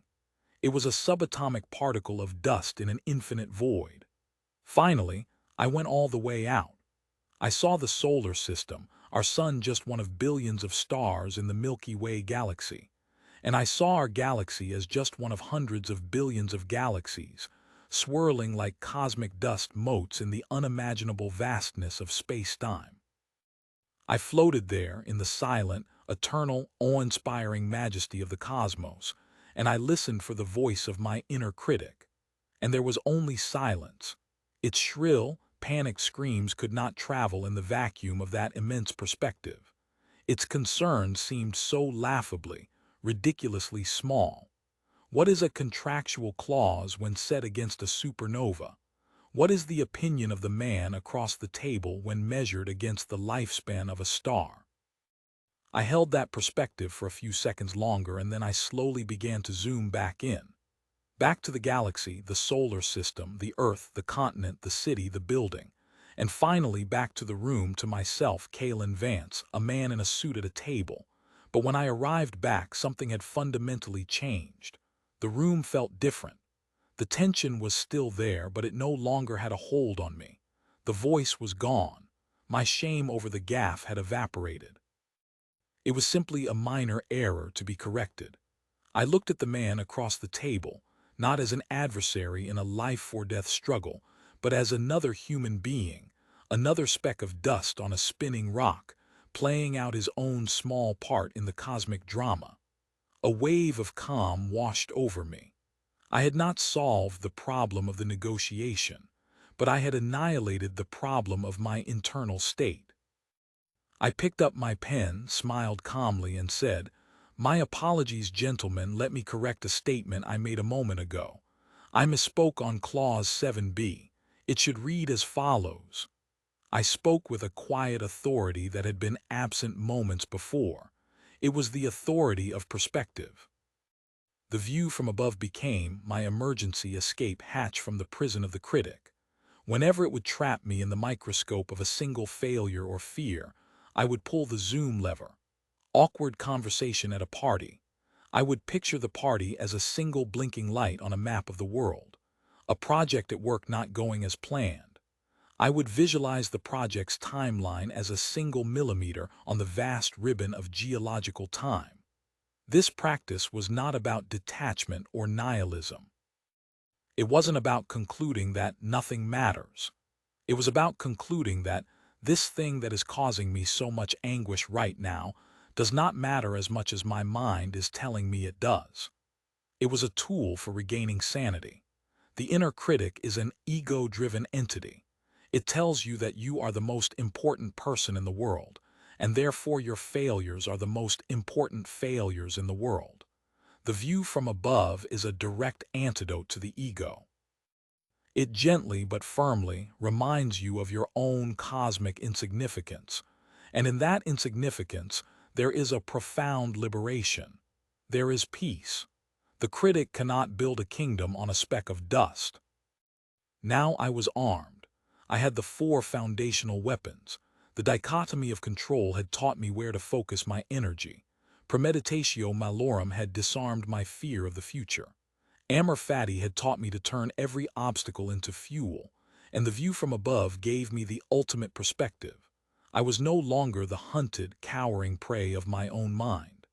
It was a subatomic particle of dust in an infinite void. Finally, I went all the way out. I saw the solar system, our sun just one of billions of stars in the Milky Way galaxy. And I saw our galaxy as just one of hundreds of billions of galaxies, swirling like cosmic dust motes in the unimaginable vastness of space-time. I floated there in the silent, eternal, awe-inspiring majesty of the cosmos, and I listened for the voice of my inner critic. And there was only silence. Its shrill, panicked screams could not travel in the vacuum of that immense perspective. Its concerns seemed so laughably, ridiculously small. What is a contractual clause when set against a supernova? What is the opinion of the man across the table when measured against the lifespan of a star? I held that perspective for a few seconds longer, and then I slowly began to zoom back in. Back to the galaxy, the solar system, the Earth, the continent, the city, the building. And finally back to the room, to myself, Kalen Vance, a man in a suit at a table. But when I arrived back, something had fundamentally changed. The room felt different. The tension was still there, but it no longer had a hold on me. The voice was gone. My shame over the gaffe had evaporated. It was simply a minor error to be corrected. I looked at the man across the table, not as an adversary in a life-or-death struggle, but as another human being, another speck of dust on a spinning rock, playing out his own small part in the cosmic drama. A wave of calm washed over me. I had not solved the problem of the negotiation, but I had annihilated the problem of my internal state. I picked up my pen, smiled calmly, and said, "My apologies, gentlemen. Let me correct a statement I made a moment ago. I misspoke on Clause 7b. It should read as follows." I spoke with a quiet authority that had been absent moments before. It was the authority of perspective. The view from above became my emergency escape hatch from the prison of the critic. Whenever it would trap me in the microscope of a single failure or fear, I would pull the zoom lever. Awkward conversation at a party. I would picture the party as a single blinking light on a map of the world. A project at work not going as planned. I would visualize the project's timeline as a single millimeter on the vast ribbon of geological time. This practice was not about detachment or nihilism. It wasn't about concluding that nothing matters. It was about concluding that this thing that is causing me so much anguish right now does not matter as much as my mind is telling me it does. It was a tool for regaining sanity. The inner critic is an ego-driven entity. It tells you that you are the most important person in the world, and therefore your failures are the most important failures in the world. The view from above is a direct antidote to the ego. It gently but firmly reminds you of your own cosmic insignificance. And in that insignificance, there is a profound liberation. There is peace. The critic cannot build a kingdom on a speck of dust. Now I was armed. I had the four foundational weapons. The dichotomy of control had taught me where to focus my energy. Premeditatio malorum had disarmed my fear of the future. Amor fati had taught me to turn every obstacle into fuel, and the view from above gave me the ultimate perspective. I was no longer the hunted, cowering prey of my own mind.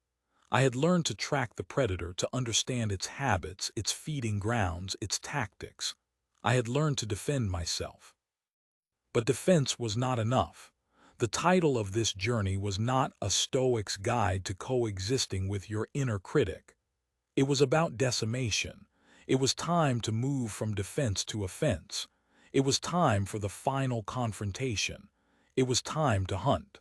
I had learned to track the predator, to understand its habits, its feeding grounds, its tactics. I had learned to defend myself. But defense was not enough. The title of this journey was not a Stoic's guide to coexisting with your inner critic. It was about decimation. It was time to move from defense to offense. It was time for the final confrontation. It was time to hunt.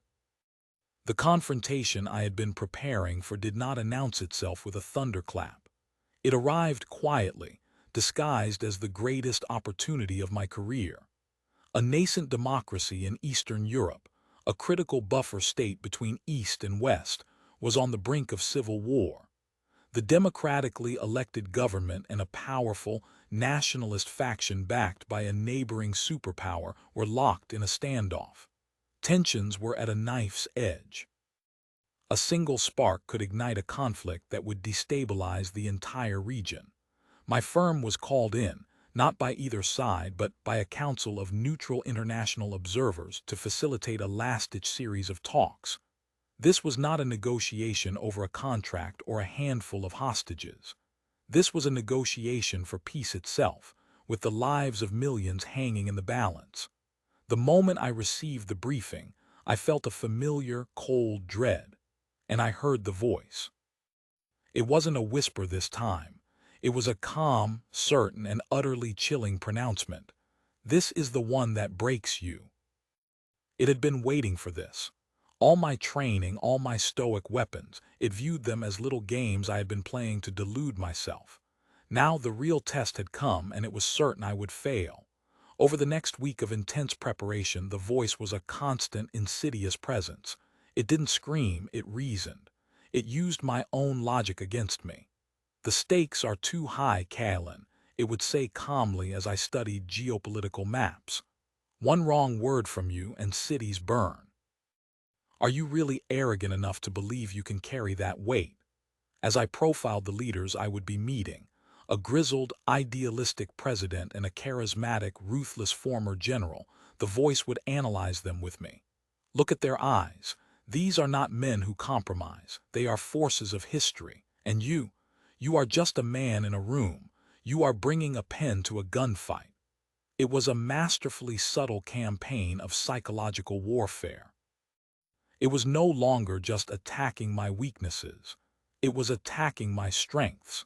The confrontation I had been preparing for did not announce itself with a thunderclap. It arrived quietly, disguised as the greatest opportunity of my career. A nascent democracy in Eastern Europe, a critical buffer state between East and West, was on the brink of civil war. The democratically elected government and a powerful, nationalist faction backed by a neighboring superpower were locked in a standoff. Tensions were at a knife's edge. A single spark could ignite a conflict that would destabilize the entire region. My firm was called in, not by either side but by a council of neutral international observers to facilitate a last-ditch series of talks. This was not a negotiation over a contract or a handful of hostages. This was a negotiation for peace itself, with the lives of millions hanging in the balance. The moment I received the briefing, I felt a familiar, cold dread, and I heard the voice. It wasn't a whisper this time. It was a calm, certain, and utterly chilling pronouncement. This is the one that breaks you. It had been waiting for this. All my training, all my stoic weapons, it viewed them as little games I had been playing to delude myself. Now the real test had come, and it was certain I would fail. Over the next week of intense preparation, the voice was a constant, insidious presence. It didn't scream, it reasoned. It used my own logic against me. "The stakes are too high, Callan," it would say calmly as I studied geopolitical maps. "One wrong word from you and cities burn. Are you really arrogant enough to believe you can carry that weight?" As I profiled the leaders I would be meeting, a grizzled, idealistic president and a charismatic, ruthless former general, the voice would analyze them with me. "Look at their eyes. These are not men who compromise. They are forces of history. And you are just a man in a room. You are bringing a pen to a gunfight." It was a masterfully subtle campaign of psychological warfare. It was no longer just attacking my weaknesses. It was attacking my strengths.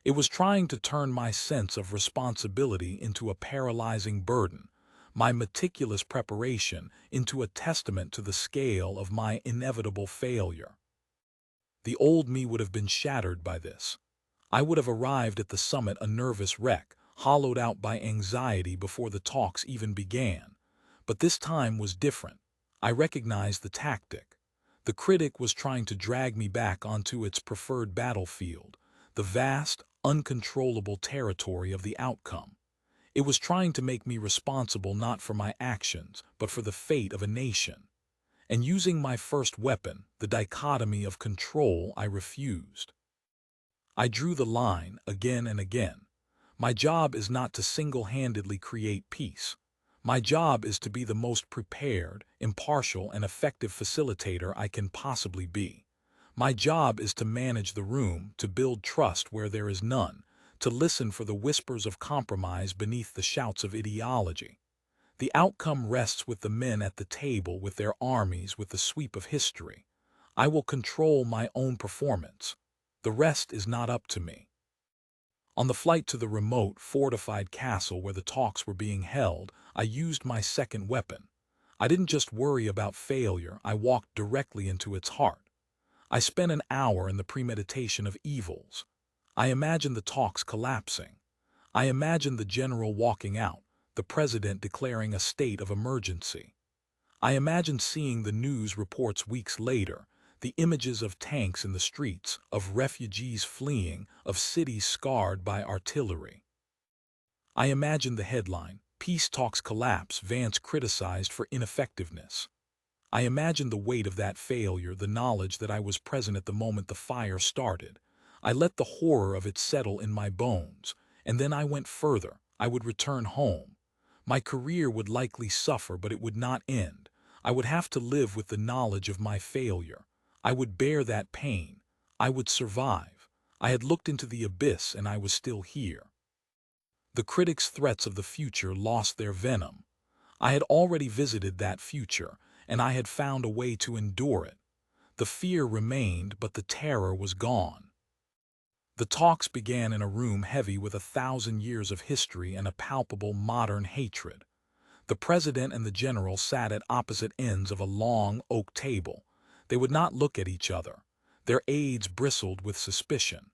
It was trying to turn my sense of responsibility into a paralyzing burden, my meticulous preparation into a testament to the scale of my inevitable failure. The old me would have been shattered by this. I would have arrived at the summit a nervous wreck, hollowed out by anxiety before the talks even began. But this time was different. I recognized the tactic. The critic was trying to drag me back onto its preferred battlefield, the vast, uncontrollable territory of the outcome. It was trying to make me responsible not for my actions, but for the fate of a nation. And using my first weapon, the dichotomy of control, I refused. I drew the line again and again. My job is not to single-handedly create peace. My job is to be the most prepared, impartial, and effective facilitator I can possibly be. My job is to manage the room, to build trust where there is none, to listen for the whispers of compromise beneath the shouts of ideology. The outcome rests with the men at the table, with their armies, with the sweep of history. I will control my own performance. The rest is not up to me. On the flight to the remote, fortified castle where the talks were being held, I used my second weapon. I didn't just worry about failure, I walked directly into its heart. I spent an hour in the premeditation of evils. I imagined the talks collapsing. I imagined the general walking out, the president declaring a state of emergency. I imagined seeing the news reports weeks later, the images of tanks in the streets, of refugees fleeing, of cities scarred by artillery. I imagined the headline, "Peace Talks Collapse, Vance Criticized for Ineffectiveness." I imagined the weight of that failure, the knowledge that I was present at the moment the fire started. I let the horror of it settle in my bones, and then I went further. I would return home. My career would likely suffer, but it would not end. I would have to live with the knowledge of my failure. I would bear that pain. I would survive. I had looked into the abyss, and I was still here. The critics' threats of the future lost their venom. I had already visited that future, and I had found a way to endure it. The fear remained, but the terror was gone. The talks began in a room heavy with 1,000 years of history and a palpable modern hatred. The president and the general sat at opposite ends of a long oak table. They would not look at each other. Their aides bristled with suspicion.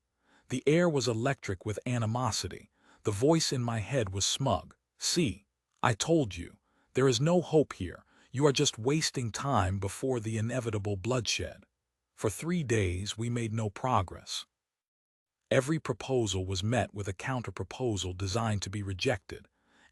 The air was electric with animosity. The voice in my head was smug. "See, I told you. There is no hope here. You are just wasting time before the inevitable bloodshed." For 3 days we made no progress. Every proposal was met with a counter-proposal designed to be rejected.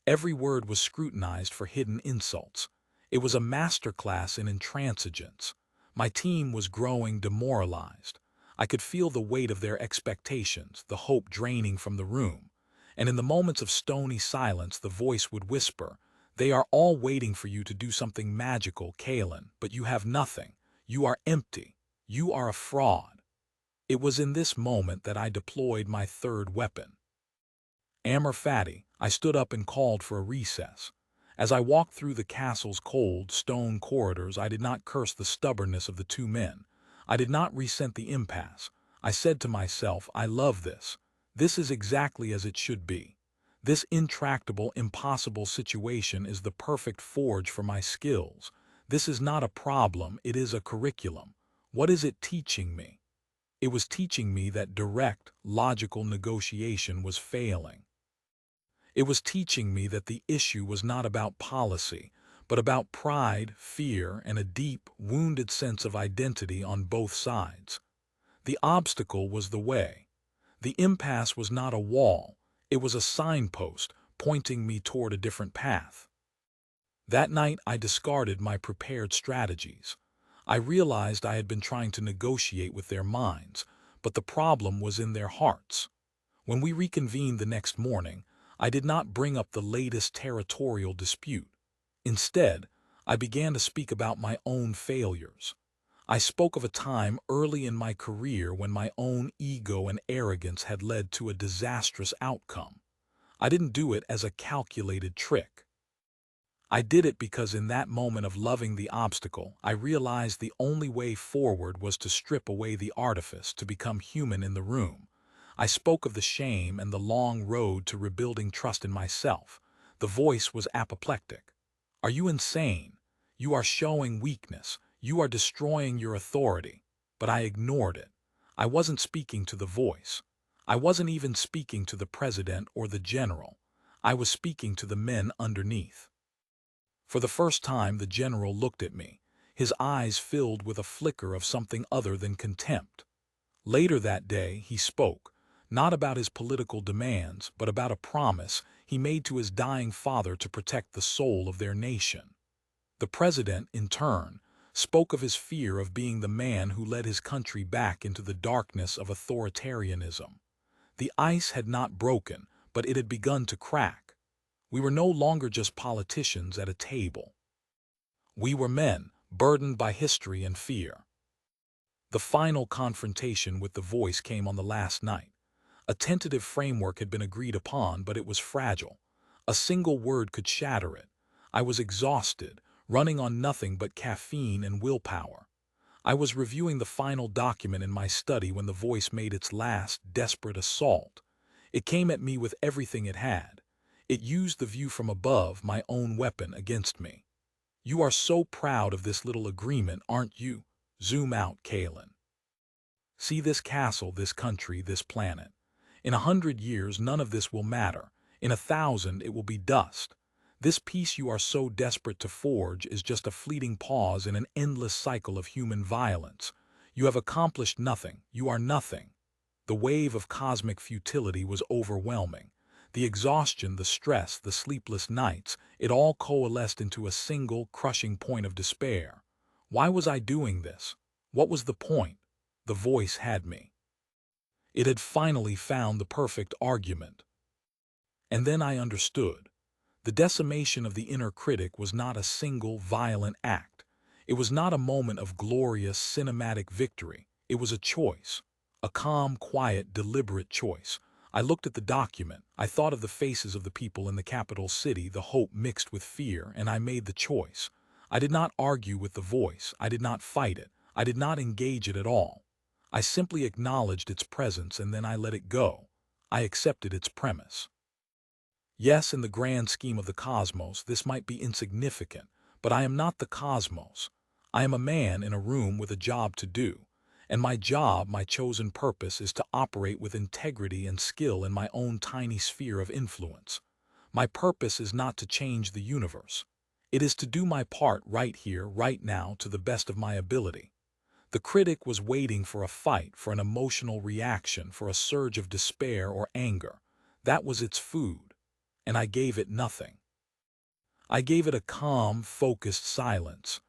Every word was scrutinized for hidden insults. It was a masterclass in intransigence. My team was growing demoralized. I could feel the weight of their expectations, the hope draining from the room. And in the moments of stony silence, the voice would whisper, "They are all waiting for you to do something magical, Kalen, but you have nothing. You are empty. You are a fraud." It was in this moment that I deployed my third weapon. Amor Fati, I stood up and called for a recess. As I walked through the castle's cold, stone corridors, I did not curse the stubbornness of the two men. I did not resent the impasse. I said to myself, "I love this. This is exactly as it should be. This intractable, impossible situation is the perfect forge for my skills. This is not a problem, it is a curriculum. What is it teaching me?" It was teaching me that direct, logical negotiation was failing. It was teaching me that the issue was not about policy, but about pride, fear, and a deep, wounded sense of identity on both sides. The obstacle was the way. The impasse was not a wall, it was a signpost pointing me toward a different path. That night I discarded my prepared strategies. I realized I had been trying to negotiate with their minds, but the problem was in their hearts. When we reconvened the next morning, I did not bring up the latest territorial dispute. Instead, I began to speak about my own failures. I spoke of a time early in my career when my own ego and arrogance had led to a disastrous outcome. I didn't do it as a calculated trick. I did it because in that moment of loving the obstacle, I realized the only way forward was to strip away the artifice, to become human in the room. I spoke of the shame and the long road to rebuilding trust in myself. The voice was apoplectic. "Are you insane? You are showing weakness. You are destroying your authority." But I ignored it. I wasn't speaking to the voice. I wasn't even speaking to the president or the general. I was speaking to the men underneath. For the first time, the general looked at me, his eyes filled with a flicker of something other than contempt. Later that day, he spoke, not about his political demands, but about a promise he made to his dying father to protect the soul of their nation. The president, in turn, spoke of his fear of being the man who led his country back into the darkness of authoritarianism. The ice had not broken, but it had begun to crack. We were no longer just politicians at a table. We were men, burdened by history and fear. The final confrontation with the voice came on the last night. A tentative framework had been agreed upon, but it was fragile. A single word could shatter it. I was exhausted, running on nothing but caffeine and willpower. I was reviewing the final document in my study when the voice made its last, desperate assault. It came at me with everything it had. It used the view from above, my own weapon, against me. "You are so proud of this little agreement, aren't you? Zoom out, Kalen. See this castle, this country, this planet. In 100 years, none of this will matter. In 1,000, it will be dust. This peace you are so desperate to forge is just a fleeting pause in an endless cycle of human violence. You have accomplished nothing. You are nothing. The wave of cosmic futility was overwhelming. The exhaustion, the stress, the sleepless nights, it all coalesced into a single, crushing point of despair. Why was I doing this? What was the point? The voice had me. It had finally found the perfect argument. And then I understood. The decimation of the inner critic was not a single, violent act. It was not a moment of glorious, cinematic victory. It was a choice. A calm, quiet, deliberate choice. I looked at the document. I thought of the faces of the people in the capital city, the hope mixed with fear, and I made the choice. I did not argue with the voice. I did not fight it. I did not engage it at all. I simply acknowledged its presence and then I let it go. I accepted its premise. Yes, in the grand scheme of the cosmos, this might be insignificant, but I am not the cosmos. I am a man in a room with a job to do, and my job, my chosen purpose, is to operate with integrity and skill in my own tiny sphere of influence. My purpose is not to change the universe. It is to do my part right here, right now, to the best of my ability. The critic was waiting for a fight, for an emotional reaction, for a surge of despair or anger. That was its food. And I gave it nothing. I gave it a calm, focused silence.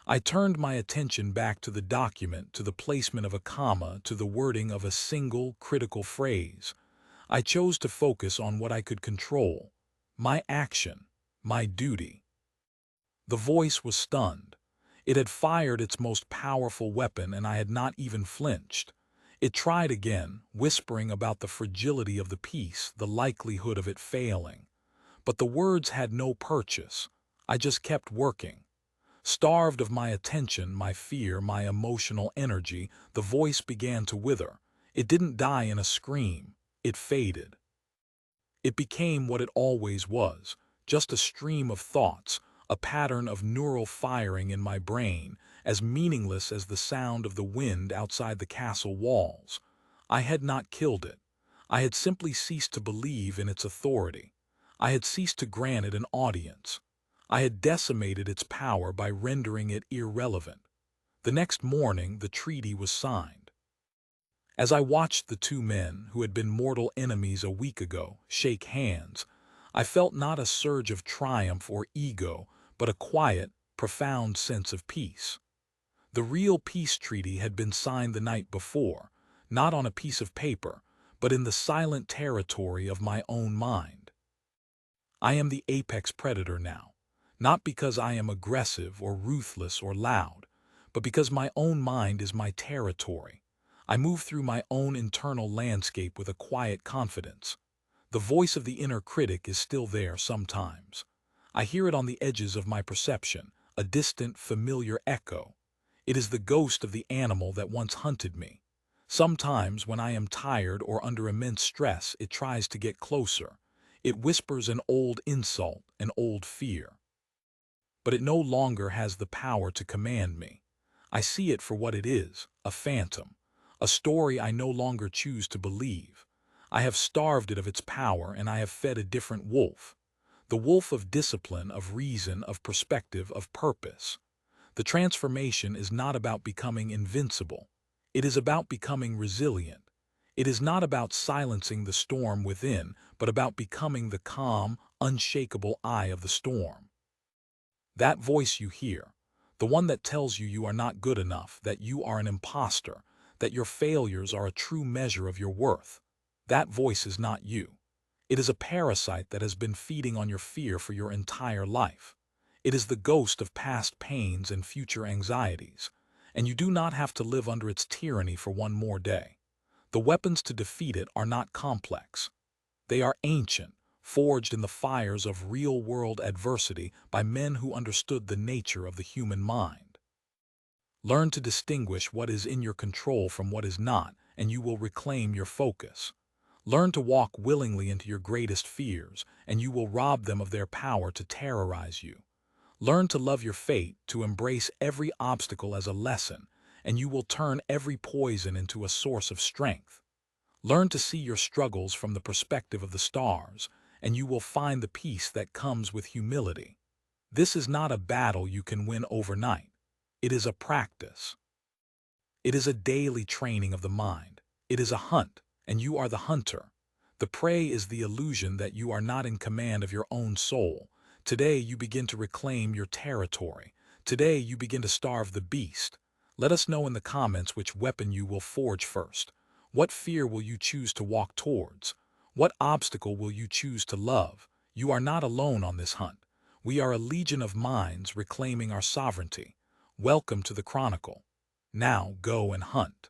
I turned my attention back to the document, to the placement of a comma, to the wording of a single, critical phrase. I chose to focus on what I could control. My action, my duty. The voice was stunned. It had fired its most powerful weapon and I had not even flinched. It tried again, whispering about the fragility of the peace, the likelihood of it failing. But the words had no purchase. I just kept working. Starved of my attention, my fear, my emotional energy, the voice began to wither. It didn't die in a scream. It faded. It became what it always was, just a stream of thoughts, a pattern of neural firing in my brain, as meaningless as the sound of the wind outside the castle walls. I had not killed it. I had simply ceased to believe in its authority. I had ceased to grant it an audience. I had decimated its power by rendering it irrelevant. The next morning, the treaty was signed. As I watched the two men, who had been mortal enemies a week ago, shake hands, I felt not a surge of triumph or ego, but a quiet, profound sense of peace. The real peace treaty had been signed the night before, not on a piece of paper, but in the silent territory of my own mind. I am the apex predator now, not because I am aggressive or ruthless or loud, but because my own mind is my territory. I move through my own internal landscape with a quiet confidence. The voice of the inner critic is still there sometimes. I hear it on the edges of my perception, a distant, familiar echo. It is the ghost of the animal that once hunted me. Sometimes, when I am tired or under immense stress, it tries to get closer. It whispers an old insult, an old fear. But it no longer has the power to command me. I see it for what it is, a phantom, a story I no longer choose to believe. I have starved it of its power and I have fed a different wolf. The wolf of discipline, of reason, of perspective, of purpose. The transformation is not about becoming invincible. It is about becoming resilient. It is not about silencing the storm within, but about becoming the calm, unshakable eye of the storm. That voice you hear, the one that tells you you are not good enough, that you are an imposter, that your failures are a true measure of your worth, that voice is not you. It is a parasite that has been feeding on your fear for your entire life. It is the ghost of past pains and future anxieties, and you do not have to live under its tyranny for one more day. The weapons to defeat it are not complex. They are ancient, forged in the fires of real-world adversity by men who understood the nature of the human mind. Learn to distinguish what is in your control from what is not, and you will reclaim your focus. Learn to walk willingly into your greatest fears, and you will rob them of their power to terrorize you. Learn to love your fate, to embrace every obstacle as a lesson, and you will turn every poison into a source of strength. Learn to see your struggles from the perspective of the stars, and you will find the peace that comes with humility. This is not a battle you can win overnight. It is a practice. It is a daily training of the mind. It is a hunt, and you are the hunter. The prey is the illusion that you are not in command of your own soul. Today you begin to reclaim your territory. Today you begin to starve the beast. Let us know in the comments which weapon you will forge first. What fear will you choose to walk towards? What obstacle will you choose to love? You are not alone on this hunt. We are a legion of minds reclaiming our sovereignty. Welcome to the Chronicle. Now go and hunt.